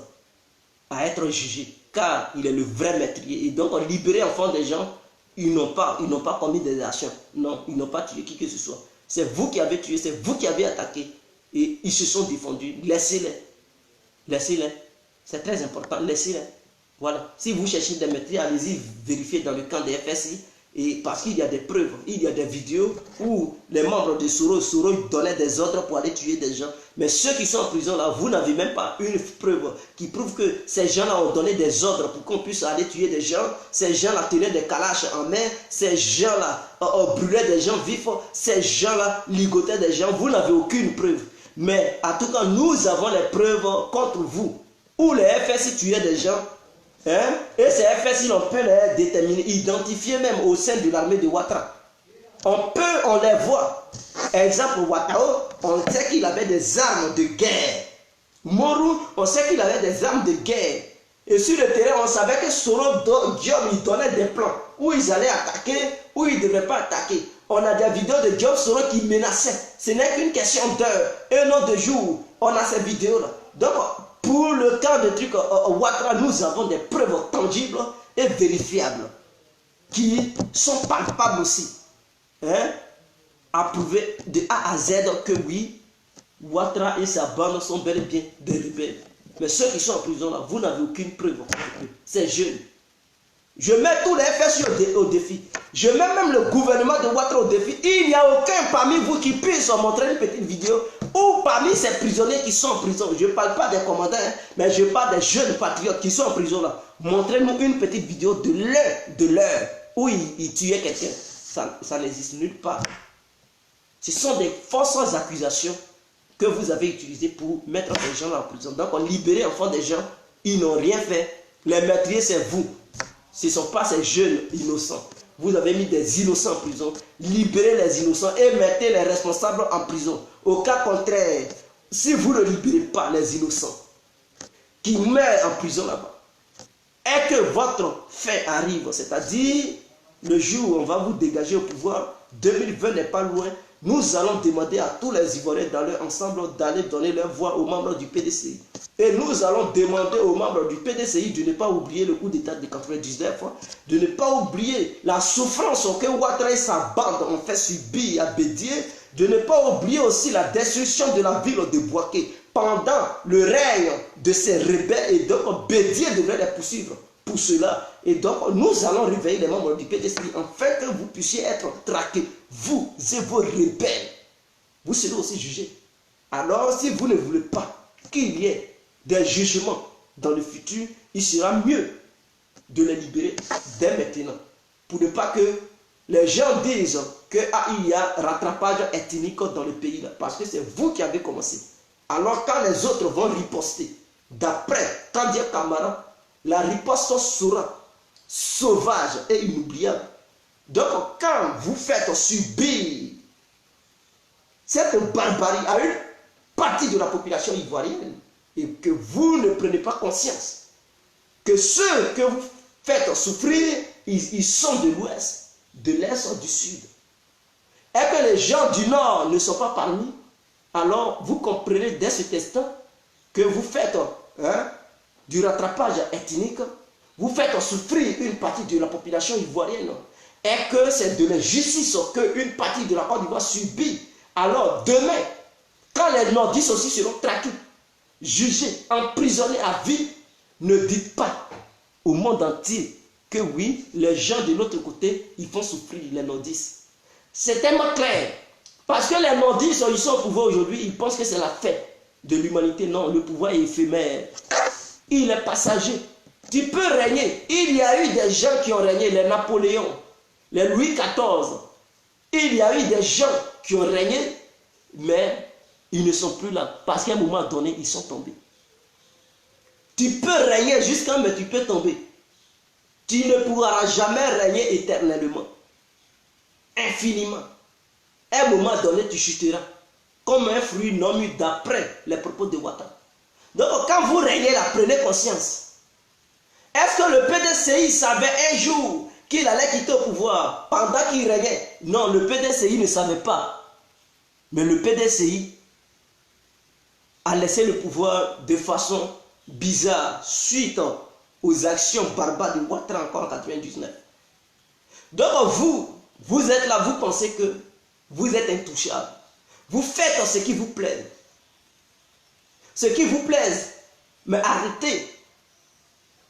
à être jugé, car il est le vrai meurtrier. Et donc libérer enfants des gens, ils n'ont pas commis des actions. Non, ils n'ont pas tué qui que ce soit. C'est vous qui avez tué, c'est vous qui avez attaqué. Et ils se sont défendus. Laissez-les. Laissez-les. C'est très important. Laissez-les. Voilà. Si vous cherchez des meurtriers, allez-y vérifier dans le camp des FSI. Et parce qu'il y a des preuves, il y a des vidéos où les membres de Soro donnaient des ordres pour aller tuer des gens. Mais ceux qui sont en prison là, vous n'avez même pas une preuve qui prouve que ces gens-là ont donné des ordres pour qu'on puisse aller tuer des gens. Ces gens-là tenaient des calaches en main. Ces gens-là brûlaient des gens vifs. Ces gens-là ligotaient des gens. Vous n'avez aucune preuve. Mais en tout cas, nous avons les preuves contre vous. Où les FSI tuaient des gens. Et ces FSI, on peut les déterminer, identifier même au sein de l'armée de Ouattara. On les voit. Exemple, Ouattao, on sait qu'il avait des armes de guerre. Morou, on sait qu'il avait des armes de guerre. Et sur le terrain, on savait que Soro Diom, il donnait des plans où ils allaient attaquer, où ils ne devraient pas attaquer. On a des vidéos de Diom Soro qui menaçait. Ce n'est qu'une question d'heure et non de jour. On a ces vidéos-là. Donc, pour le cas de trucs Ouattara, nous avons des preuves tangibles et vérifiables qui sont palpables aussi. À prouver de A à Z que oui, Ouattara et sa bande sont bel et bien des rebelles. Mais ceux qui sont en prison là, vous n'avez aucune preuve. C'est jeune. Je mets tous les FSI au défi. Je mets même le gouvernement de Ouattara au défi. Il n'y a aucun parmi vous qui puisse montrer une petite vidéo ou parmi ces prisonniers qui sont en prison. Je ne parle pas des commandants, hein, mais je parle des jeunes patriotes qui sont en prison là. Montrez-nous une petite vidéo de l'heure où il tuait quelqu'un. Ça n'existe nulle part. Ce sont des fausses accusations que vous avez utilisées pour mettre des gens en prison. Donc on libérait enfants des gens, ils n'ont rien fait. Les meurtriers, c'est vous. Ce ne sont pas ces jeunes innocents. Vous avez mis des innocents en prison, libérez les innocents et mettez les responsables en prison. Au cas contraire, si vous ne libérez pas les innocents qui meurent en prison là-bas, et que votre fait arrive, c'est-à-dire le jour où on va vous dégager au pouvoir, 2020 n'est pas loin, nous allons demander à tous les Ivoiriens dans leur ensemble d'aller donner leur voix aux membres du PDCI. Et nous allons demander aux membres du PDCI de ne pas oublier le coup d'état de 99, de ne pas oublier la souffrance que Ouattara et sa bande ont fait subir à Bédié, de ne pas oublier aussi la destruction de la ville de Bouaké pendant le règne de ces rebelles. Et donc Bédié devrait les poursuivre pour cela. Et donc nous allons réveiller les membres du PDCI afin que vous puissiez être traqués, vous et vos rebelles. Vous serez aussi jugés. Alors si vous ne voulez pas qu'il y ait des jugements dans le futur, il sera mieux de les libérer dès maintenant. Pour ne pas que les gens disent qu'il y a rattrapage ethnique dans le pays là, parce que c'est vous qui avez commencé. Alors quand les autres vont riposter, d'après Kandia Kamara, la riposte sera sauvage et inoubliable. Donc quand vous faites subir cette barbarie à une partie de la population ivoirienne, et que vous ne prenez pas conscience que ceux que vous faites souffrir, ils sont de l'ouest, de l'est, du sud, et que les gens du nord ne sont pas parmi, alors vous comprenez dès ce instant que vous faites du rattrapage ethnique, vous faites souffrir une partie de la population ivoirienne, et que c'est de l'injustice qu'une partie de la Côte d'Ivoire subit. Alors demain, quand les nordistes aussi seront traqués, jugés, emprisonnés à vie, ne dites pas au monde entier que oui, les gens de l'autre côté, ils font souffrir les nordistes. C'est tellement clair. Parce que les nordistes, ils sont au pouvoir aujourd'hui, ils pensent que c'est la fête de l'humanité. Non, le pouvoir est éphémère. Il est passager. Tu peux régner. Il y a eu des gens qui ont régné, les Napoléons, les Louis XIV. Il y a eu des gens qui ont régné, mais ils ne sont plus là. Parce qu'à un moment donné, ils sont tombés. Tu peux régner jusqu'à mais tu peux tomber. Tu ne pourras jamais régner éternellement. Infiniment. À un moment donné, tu chuteras. Comme un fruit non mûr d'après les propos de Ouattara. Donc quand vous régnez là, prenez conscience. Est-ce que le PDCI savait un jour qu'il allait quitter au pouvoir pendant qu'il régnait? Non, le PDCI ne savait pas. Mais le PDCI a laissé le pouvoir de façon bizarre suite aux actions barbares de Ouattara encore en 1999. Donc vous êtes là, vous pensez que vous êtes intouchable. Vous faites ce qui vous plaît. Ce qui vous plaise. Mais arrêtez.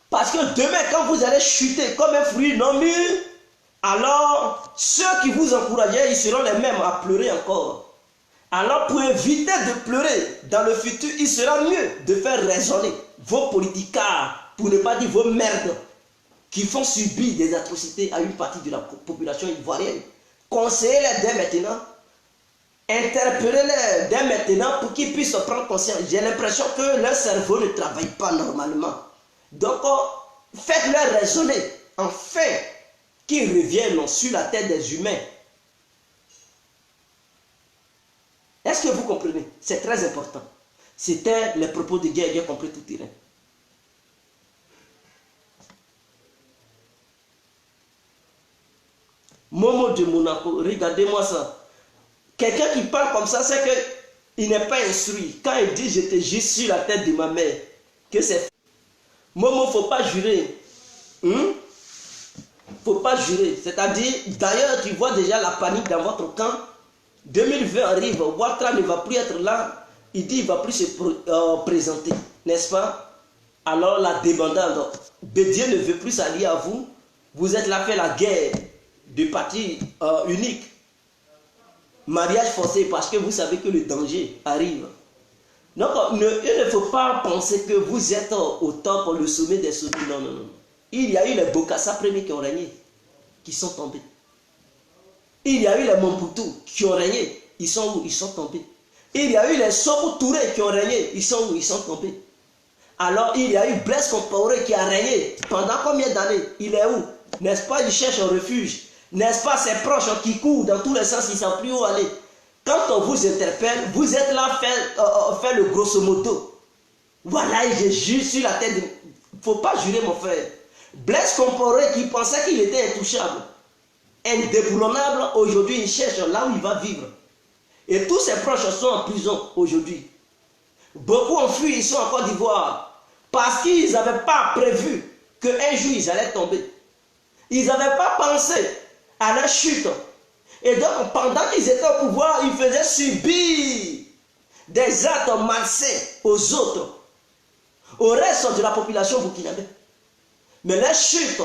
Parce que demain, quand vous allez chuter comme un fruit non mûr, alors ceux qui vous encourageaient, ils seront les mêmes à pleurer encore. Alors pour éviter de pleurer dans le futur, il sera mieux de faire raisonner vos politicards, pour ne pas dire vos merdes, qui font subir des atrocités à une partie de la population ivoirienne. Conseillez-les dès maintenant, interpellez-les dès maintenant pour qu'ils puissent prendre conscience. J'ai l'impression que leur cerveau ne travaille pas normalement. Donc, faites-leur raisonner, enfin, qu'ils reviennent sur la tête des humains. Est-ce que vous comprenez? C'est très important. C'était les propos de guerre, bien compris tout terrain. Momo de Monaco, regardez-moi ça. Quelqu'un qui parle comme ça, c'est qu'il n'est pas instruit. Quand il dit « je te jure sur la tête de ma mère », que c'est... Momo, il ne faut pas jurer. Il ne faut pas jurer. C'est-à-dire, d'ailleurs, tu vois déjà la panique dans votre camp. 2020 arrive, Ouattara ne va plus être là. Il dit qu'il ne va plus se présenter. N'est-ce pas? Alors la débandade, Bédié ne veut plus s'allier à vous. Vous êtes là, fait la guerre de parti unique. Mariage forcé parce que vous savez que le danger arrive. Donc, il ne faut pas penser que vous êtes au top, le sommet des sommets. Non, non, non. Il y a eu les Bokassa premiers qui ont régné, qui sont tombés. Il y a eu les Mobutu qui ont régné. Ils sont où? Ils sont tombés. Il y a eu les Sékou Touré qui ont régné. Ils sont où? Ils sont tombés. Alors, il y a eu Blaise Compaoré qui a régné. Pendant combien d'années? Il est où? N'est-ce pas? Il cherche un refuge. N'est-ce pas? Ses proches qui courent dans tous les sens, ils ne savent plus où aller. Quand on vous interpelle, vous êtes là, faire le grosso modo. Voilà, je jure sur la tête. Il ne faut pas jurer, mon frère. Blaise Compaoré qui pensait qu'il était intouchable, indéboulonnable, aujourd'hui il cherche là où il va vivre. Et tous ses proches sont en prison aujourd'hui. Beaucoup ont fui, ils sont en Côte d'Ivoire. Parce qu'ils n'avaient pas prévu qu'un jour ils allaient tomber. Ils n'avaient pas pensé à la chute. Et donc, pendant qu'ils étaient au pouvoir, ils faisaient subir des actes malsains aux autres, au reste de la population burkinabé. Mais la chute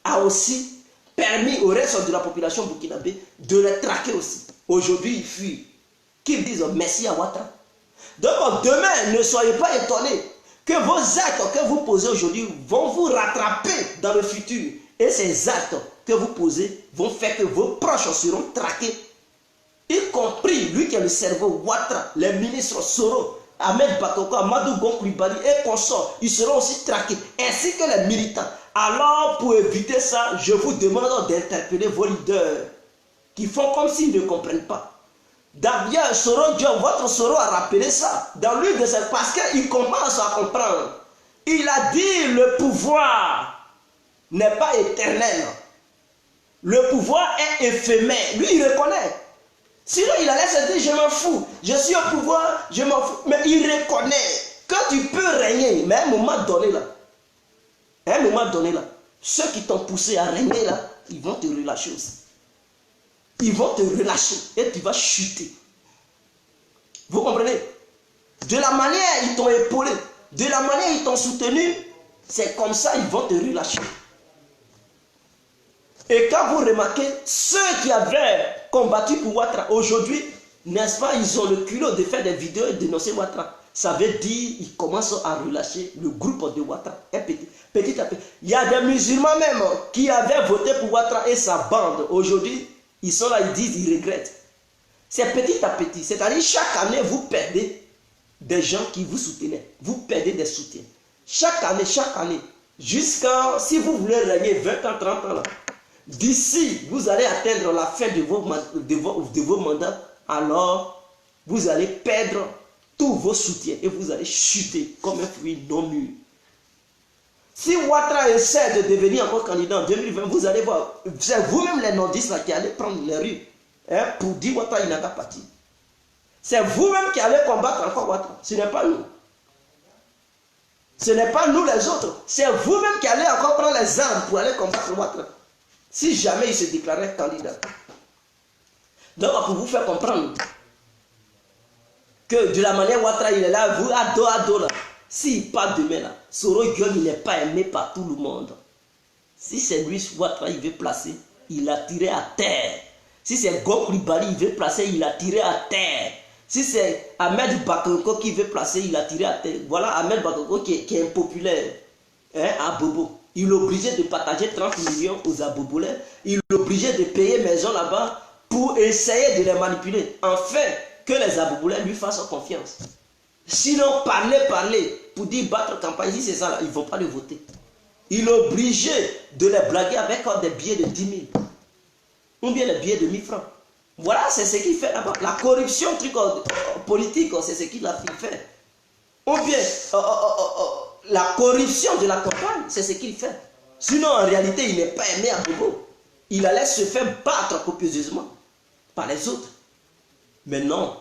a aussi permis au reste de la population burkinabé de les traquer aussi. Aujourd'hui, ils fuient. Qu'ils disent merci à Ouattara. Donc, demain, ne soyez pas étonnés que vos actes que vous posez aujourd'hui vont vous rattraper dans le futur. Et ces actes que vous posez vont faire que vos proches seront traqués. Y compris lui qui est le cerveau, Ouattara, les ministres Soro, Ahmed Bakoko, Amadou Gon Coulibaly et consorts, ils seront aussi traqués, ainsi que les militants. Alors, pour éviter ça, je vous demande d'interpeller vos leaders qui font comme s'ils ne comprennent pas. D'ailleurs, Soro Diop, votre Soro a rappelé ça dans l'une de ses... Parce qu'il commence à comprendre. Il a dit le pouvoir n'est pas éternel. Le pouvoir est éphémère. Lui, il reconnaît. Sinon, il allait se dire, je m'en fous. Je suis au pouvoir, je m'en fous. Mais il reconnaît que tu peux régner. Mais à un moment donné, là, ceux qui t'ont poussé à régner, là, ils vont te relâcher aussi. Ils vont te relâcher et tu vas chuter. Vous comprenez? De la manière ils t'ont épaulé, de la manière ils t'ont soutenu, c'est comme ça ils vont te relâcher. Et quand vous remarquez, ceux qui avaient combattu pour Ouattara, aujourd'hui, n'est-ce pas, ils ont le culot de faire des vidéos et de dénoncer Ouattara. Ça veut dire qu'ils commencent à relâcher le groupe de Ouattara. Petit à petit. Il y a des musulmans même qui avaient voté pour Ouattara et sa bande. Aujourd'hui, ils sont là, ils disent, ils regrettent. C'est petit à petit. C'est-à-dire, chaque année, vous perdez des gens qui vous soutenaient. Vous perdez des soutiens. Chaque année. Jusqu'à, si vous voulez régner 20 ans, 30 ans, là, d'ici, vous allez atteindre la fin de vos mandats, alors, vous allez perdre tous vos soutiens et vous allez chuter comme un fruit non mûr. Si Ouattara essaie de devenir encore candidat en 2020, vous allez voir, c'est vous-même les nordistes là qui allez prendre les rues pour dire Ouattara il n'a qu'à partir. C'est vous-même qui allez combattre encore Ouattara. Ce n'est pas nous. Ce n'est pas nous les autres. C'est vous-même qui allez encore prendre les armes pour aller combattre Ouattara. Si jamais il se déclarait candidat. Donc pour vous faire comprendre que de la manière Ouattara il est là, vous à dos là. S'il part demain là, Soro Diop il n'est pas aimé par tout le monde. Si c'est lui Ouattara il veut placer, il a tiré à terre. Si c'est Gon Coulibaly il veut placer, il a tiré à terre. Si c'est Ahmed Bakoko qui veut placer, il a tiré à terre. Voilà Ahmed Bakoko qui est impopulaire à Bobo. Il est obligé de partager 30 millions aux Abobolais. Il est obligé de payer maison là-bas pour essayer de les manipuler. Enfin, que les Abobolais lui fassent confiance. Sinon, parler pour dire battre campagne, si c'est ça, là, ils ne vont pas le voter. Il est obligé de les blaguer avec des billets de 10 000. Ou bien les billets de 1000 francs. Voilà, c'est ce qu'il fait là-bas. La corruption politique, c'est ce qu'il a fait. Ou bien, la corruption de la campagne, c'est ce qu'il fait. Sinon, en réalité, il n'est pas aimé à Bobo. Il allait se faire battre copieusement par les autres. Mais non.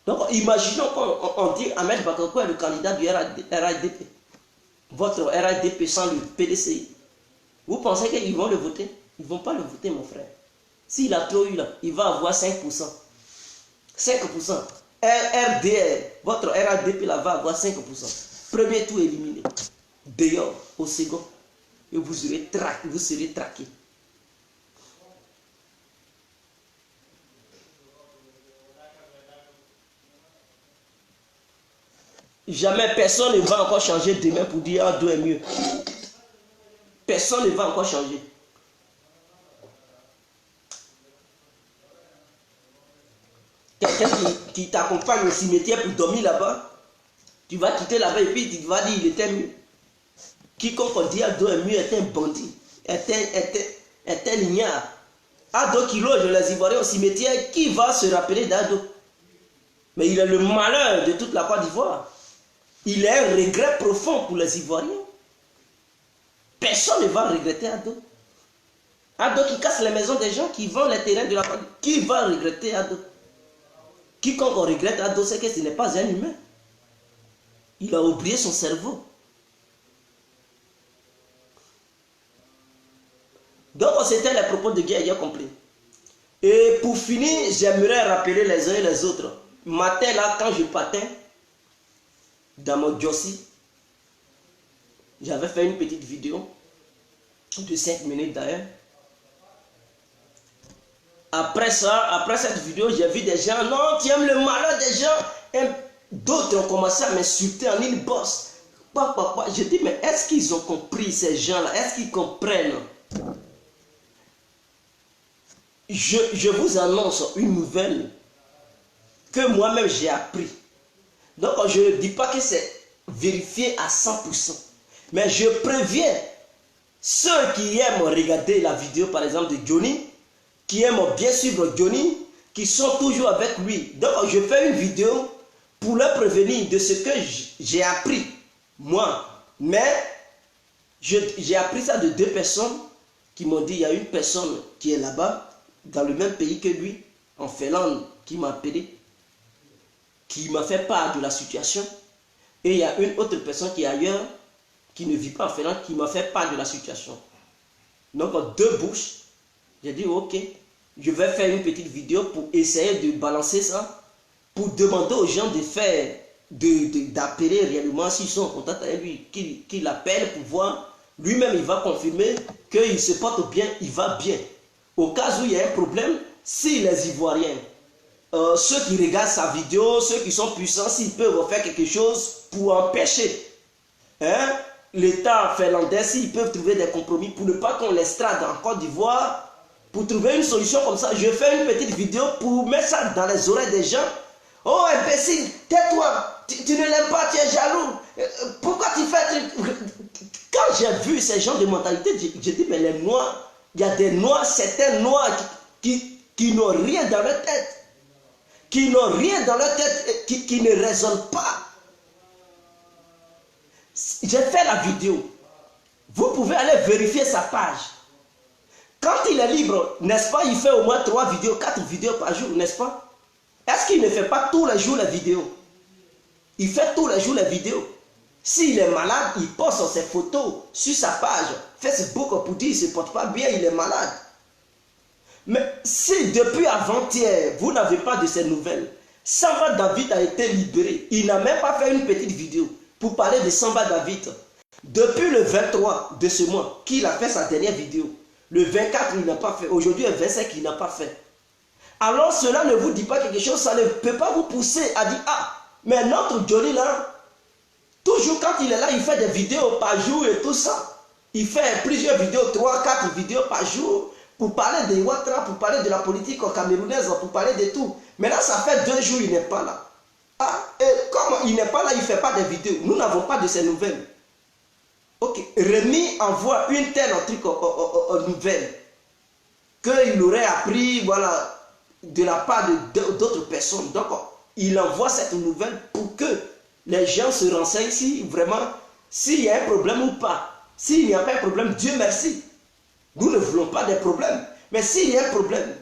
Donc, imaginons qu'on dit Ahmed Bakoko est le candidat du RHDP. Votre RHDP sans le PDCI. Vous pensez qu'ils vont le voter? Ils ne vont pas le voter, mon frère. S'il a trop eu là, il va avoir 5%. 5%. RDR, votre RHDP là va avoir 5%. Premier tour éliminé. Dehors, au second. Et vous serez traqué. Jamais personne ne va encore changer demain pour dire Ado est mieux. Personne ne va encore changer. Quelqu'un qui t'accompagne au cimetière pour dormir là-bas, tu vas quitter là-bas et puis tu vas dire il était mieux. Quiconque dit Ado est mieux est un bandit, est un ignare. Ado qui loge les Ivoiriens au cimetière, qui va se rappeler d'Ado? Mais il est le malheur de toute la Côte d'Ivoire. Il est un regret profond pour les Ivoiriens. Personne ne va regretter Ado. Ado qui casse les maisons des gens, qui vend les terrains de la Côte d'Ivoire. Qui va regretter Ado? Quiconque regrette Ado, c'est que ce n'est pas un humain. Il a oublié son cerveau. Donc c'était les propos de Guy compris. Et pour finir, j'aimerais rappeler les uns et les autres. Matin là, quand je partais dans mon Jossi, j'avais fait une petite vidéo de 5 minutes d'ailleurs. Après ça, après cette vidéo, j'ai vu des gens, non, tu aimes le malheur des gens. D'autres ont commencé à m'insulter en inbox. Je dis, mais est-ce qu'ils ont compris ces gens-là? Est-ce qu'ils comprennent? Je vous annonce une nouvelle que moi-même j'ai appris. Donc je ne dis pas que c'est vérifié à 100%. Mais je préviens ceux qui aiment regarder la vidéo par exemple de Johnny, qui aiment bien suivre Johnny, qui sont toujours avec lui. Donc je fais une vidéo pour leur prévenir de ce que j'ai appris, moi. Mais j'ai appris ça de 2 personnes qui m'ont dit, il y a une personne qui est là-bas, dans le même pays que lui, en Finlande, qui m'a appelé, qui m'a fait part de la situation. Et il y a une autre personne qui est ailleurs, qui ne vit pas en Finlande, qui m'a fait part de la situation. Donc, en 2 bouches, j'ai dit, ok, je vais faire une petite vidéo pour essayer de balancer ça, pour demander aux gens de faire, d'appeler réellement s'ils sont en contact avec lui, qu'il appelle pour voir. Lui-même, il va confirmer qu'il se porte bien, il va bien. Au cas où il y a un problème, si les Ivoiriens, ceux qui regardent sa vidéo, ceux qui sont puissants, s'ils peuvent faire quelque chose pour empêcher l'État finlandais, s'ils peuvent trouver des compromis pour ne pas qu'on l'extrade en Côte d'Ivoire, pour trouver une solution comme ça, je fais une petite vidéo pour mettre ça dans les oreilles des gens. Oh imbécile, tais-toi, tu ne l'aimes pas, tu es jaloux. Pourquoi tu fais... Quand j'ai vu ces gens de mentalité, j'ai dit, mais les Noirs, il y a des Noirs, certains Noirs qui n'ont rien dans leur tête. Qui n'ont rien dans leur tête, qui ne raisonnent pas. J'ai fait la vidéo. Vous pouvez aller vérifier sa page. Quand il est libre, n'est-ce pas, il fait au moins 3 vidéos, 4 vidéos par jour, n'est-ce pas? Est-ce qu'il ne fait pas tous les jours les vidéos? Il fait tous les jours les vidéos. S'il est malade, il poste ses photos sur sa page Facebook pour dire qu'il ne se porte pas bien, il est malade. Mais si depuis avant-hier, vous n'avez pas de ces nouvelles, Samba David a été libéré. Il n'a même pas fait une petite vidéo pour parler de Samba David. Depuis le 23 de ce mois, qu'il a fait sa dernière vidéo. Le 24, il n'a pas fait. Aujourd'hui, le 25, il n'a pas fait. Alors cela ne vous dit pas quelque chose, ça ne peut pas vous pousser à dire, ah, mais notre Johnny là, toujours quand il est là, il fait des vidéos par jour et tout ça. Il fait plusieurs vidéos, 3, 4 vidéos par jour pour parler de Ouattara, pour parler de la politique camerounaise, pour parler de tout. Maintenant, ça fait 2 jours, il n'est pas là. Ah, et comme il n'est pas là, il ne fait pas de vidéos. Nous n'avons pas de ces nouvelles. Ok, Rémi envoie une telle truc nouvelle qu'il aurait appris, voilà, de la part d'autres personnes. Donc, il envoie cette nouvelle pour que les gens se renseignent si vraiment, s'il y a un problème ou pas. S'il n'y a pas un problème, Dieu merci. Nous ne voulons pas de problèmes. Mais s'il y a un problème,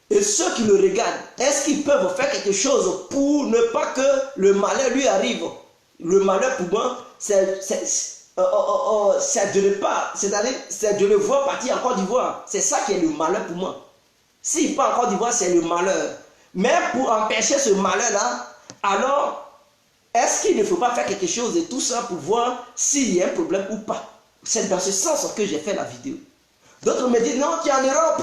et ceux qui le regardent, est-ce qu'ils peuvent faire quelque chose pour ne pas que le malheur lui arrive? Le malheur pour moi, c'est de ne pas, c'est-à-dire, c'est de le voir partir en Côte d'Ivoire. C'est ça qui est le malheur pour moi. S'il part en Côte d'Ivoire, c'est le malheur. Mais pour empêcher ce malheur-là, alors, est-ce qu'il ne faut pas faire quelque chose de tout ça pour voir s'il y a un problème ou pas? C'est dans ce sens que j'ai fait la vidéo. D'autres me disent, non, tu es en Europe.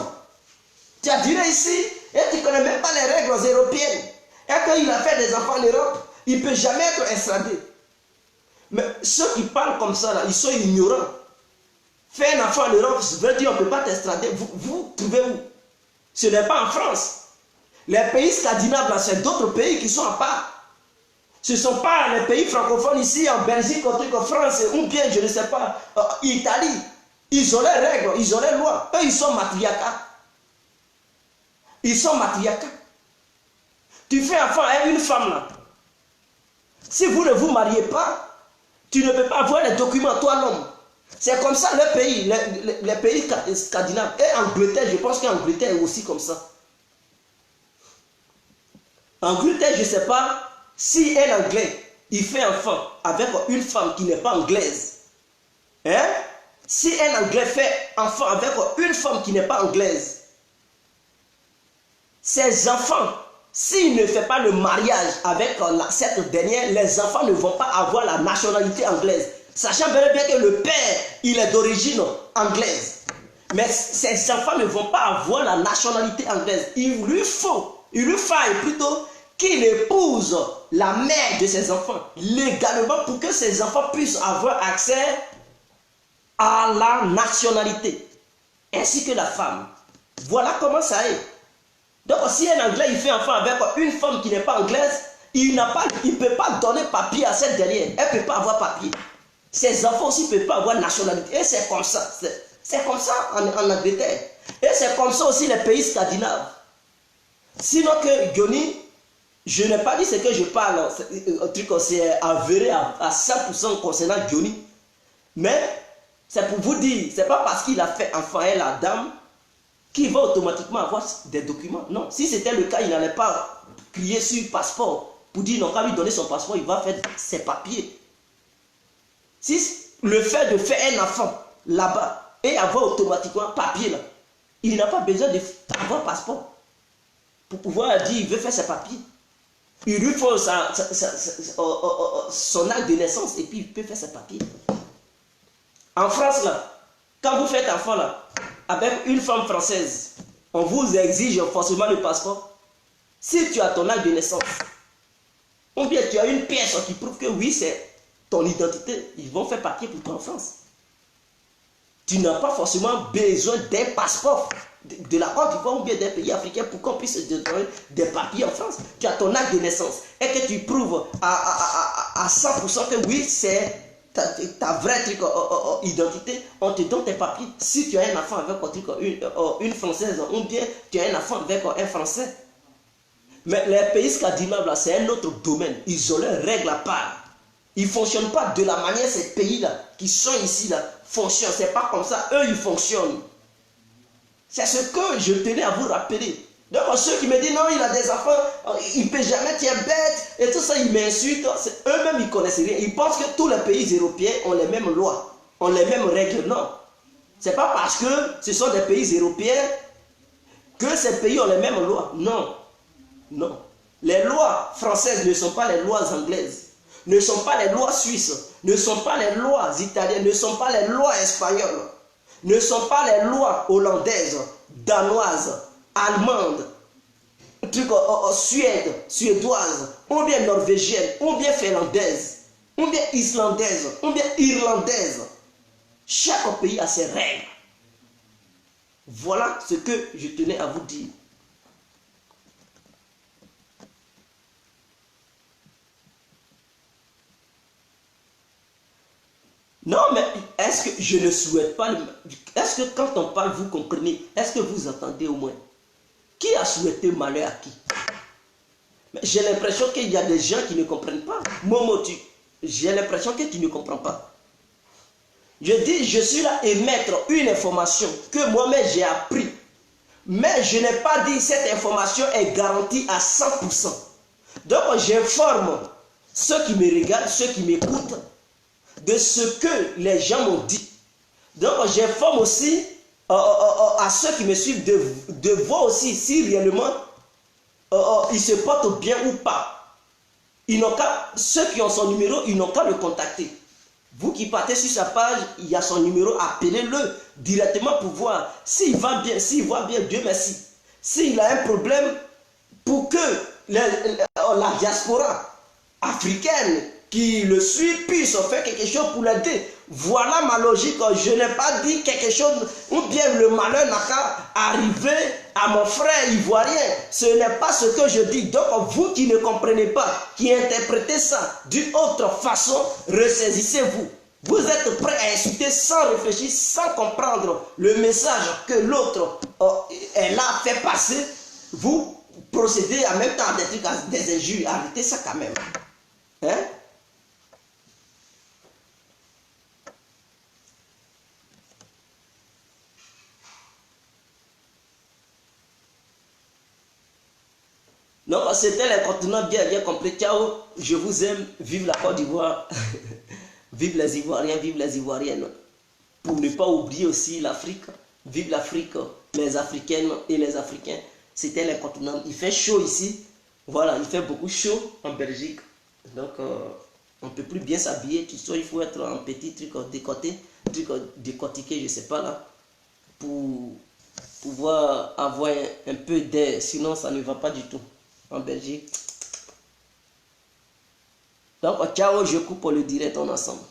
Tu as duré ici et tu ne connais même pas les règles européennes. Et qu'il a fait des enfants en Europe, Il ne peut jamais être extradé. Mais ceux qui parlent comme ça, là, ils sont ignorants. Faire un enfant en Europe veut dire qu'on ne peut pas t'extrader. Vous trouvez où? Ce n'est pas en France. Les pays scandinaves, c'est d'autres pays qui sont à part. Ce ne sont pas les pays francophones ici, en Belgique, en France, ou bien, je ne sais pas, Italie. Ils ont les règles, ils ont les lois. Eux, ils sont matriarcats. Ils sont matriarcats. Tu fais enfant à une femme là. Si vous ne vous mariez pas, tu ne peux pas avoir les documents, toi l'homme. C'est comme ça le pays, les pays scandinaves. Et Angleterre, je pense qu'Angleterre est aussi comme ça. Angleterre, je ne sais pas si un Anglais, il fait enfant avec une femme qui n'est pas anglaise. Hein? Si un Anglais fait enfant avec une femme qui n'est pas anglaise, ses enfants, s'il ne fait pas le mariage avec cette dernière, les enfants ne vont pas avoir la nationalité anglaise. Sachant bien que le père, il est d'origine anglaise. Mais ses enfants ne vont pas avoir la nationalité anglaise. Il lui faille plutôt qu'il épouse la mère de ses enfants légalement pour que ses enfants puissent avoir accès à la nationalité. Ainsi que la femme. Voilà comment ça est. Donc si un Anglais il fait enfant avec une femme qui n'est pas anglaise, il ne peut pas donner papier à cette dernière. Elle ne peut pas avoir papier. Ses enfants aussi ne peuvent pas avoir nationalité. Et c'est comme ça. C'est comme ça en Angleterre. Et c'est comme ça aussi les pays scandinaves. Sinon que Johnny, je n'ai pas dit ce que je parle. C'est avéré à 100% concernant Johnny. Mais c'est pour vous dire, c'est pas parce qu'il a fait enfant à la dame qu'il va automatiquement avoir des documents. Non, si c'était le cas, il n'allait pas crier sur le passeport pour dire non, quand lui donner son passeport, il va faire ses papiers. Si le fait de faire un enfant là-bas et avoir automatiquement papier là, il n'a pas besoin d'avoir passeport pour pouvoir dire il veut faire ses papiers. Il lui faut son acte de naissance et puis il peut faire ses papiers. En France là, quand vous faites enfant là, avec une femme française, on vous exige forcément le passeport. Si tu as ton acte de naissance, ou bien tu as une pièce qui prouve que oui, c'est ton identité, ils vont faire papier pour toi en France. Tu n'as pas forcément besoin d'un passeport de la Côte d'Ivoire ou bien d'un pays africain pour qu'on puisse te donner des papiers en France. Tu as ton acte de naissance et que tu prouves à 100% que oui, c'est ta vraie identité, on te donne tes papiers. Si tu as un enfant avec une Française ou bien tu as un enfant avec un Français. Mais les pays scandinaves, c'est un autre domaine. Ils ont leurs règles à part. Ils ne fonctionnent pas de la manière ces pays-là, qui sont ici, là, fonctionnent. Ce n'est pas comme ça. Eux, ils fonctionnent. C'est ce que je tenais à vous rappeler. Donc, ceux qui me disent, non, il a des enfants, il ne peut jamais, tu es bête, et tout ça, ils m'insultent. Eux-mêmes, ils ne connaissent rien. Ils pensent que tous les pays européens ont les mêmes lois, ont les mêmes règles. Non. Ce n'est pas parce que ce sont des pays européens que ces pays ont les mêmes lois. Non. Non. Les lois françaises ne sont pas les lois anglaises, ne sont pas les lois suisses, ne sont pas les lois italiennes, ne sont pas les lois espagnoles, ne sont pas les lois hollandaises, danoises, allemandes, suédoises, ou bien norvégiennes, ou bien finlandaises, ou bien islandaises, ou bien irlandaises. Chaque pays a ses règles. Voilà ce que je tenais à vous dire. Non, mais est-ce que je ne souhaite pas... Est-ce que quand on parle, vous comprenez? Est-ce que vous entendez au moins? Qui a souhaité malheur à qui? J'ai l'impression qu'il y a des gens qui ne comprennent pas. Momo, j'ai l'impression que tu ne comprends pas. Je dis, je suis là à émettre une information que moi-même j'ai appris. Mais je n'ai pas dit que cette information est garantie à 100%. Donc j'informe ceux qui me regardent, ceux qui m'écoutent, de ce que les gens m'ont dit. Donc j'informe aussi à ceux qui me suivent de voir aussi si réellement ils se portent bien ou pas. Ceux qui ont son numéro, ils n'ont qu'à le contacter. Vous qui partez sur sa page, il y a son numéro, appelez-le directement pour voir s'il va bien, s'il va bien, Dieu merci. S'il a un problème, pour que la diaspora africaine qui le suit puisse faire quelque chose pour l'aider. Voilà ma logique. Je n'ai pas dit quelque chose, ou bien le malheur n'a qu'à arriver à mon frère ivoirien. Ce n'est pas ce que je dis. Donc vous qui ne comprenez pas, qui interprétez ça d'une autre façon, ressaisissez-vous. Vous êtes prêts à insulter sans réfléchir, sans comprendre le message que l'autre est là fait passer. Vous procédez en même temps à des trucs, à des injures. Arrêtez ça quand même. Hein? Non, c'était l'incontournable bien compris. Ciao, je vous aime. Vive la Côte d'Ivoire. Vive les Ivoiriens, vive les Ivoiriennes. Pour ne pas oublier aussi l'Afrique. Vive l'Afrique, les Africaines et les Africains. C'était l'incontournable. Il fait chaud ici. Voilà, il fait beaucoup chaud en Belgique. Donc, on ne peut plus bien s'habiller. Tout ça, il faut être en petit truc décortiqué, je ne sais pas là. Pour pouvoir avoir un peu d'air. Sinon, ça ne va pas du tout en Belgique. Donc, ciao, je coupe le direct, on ensemble.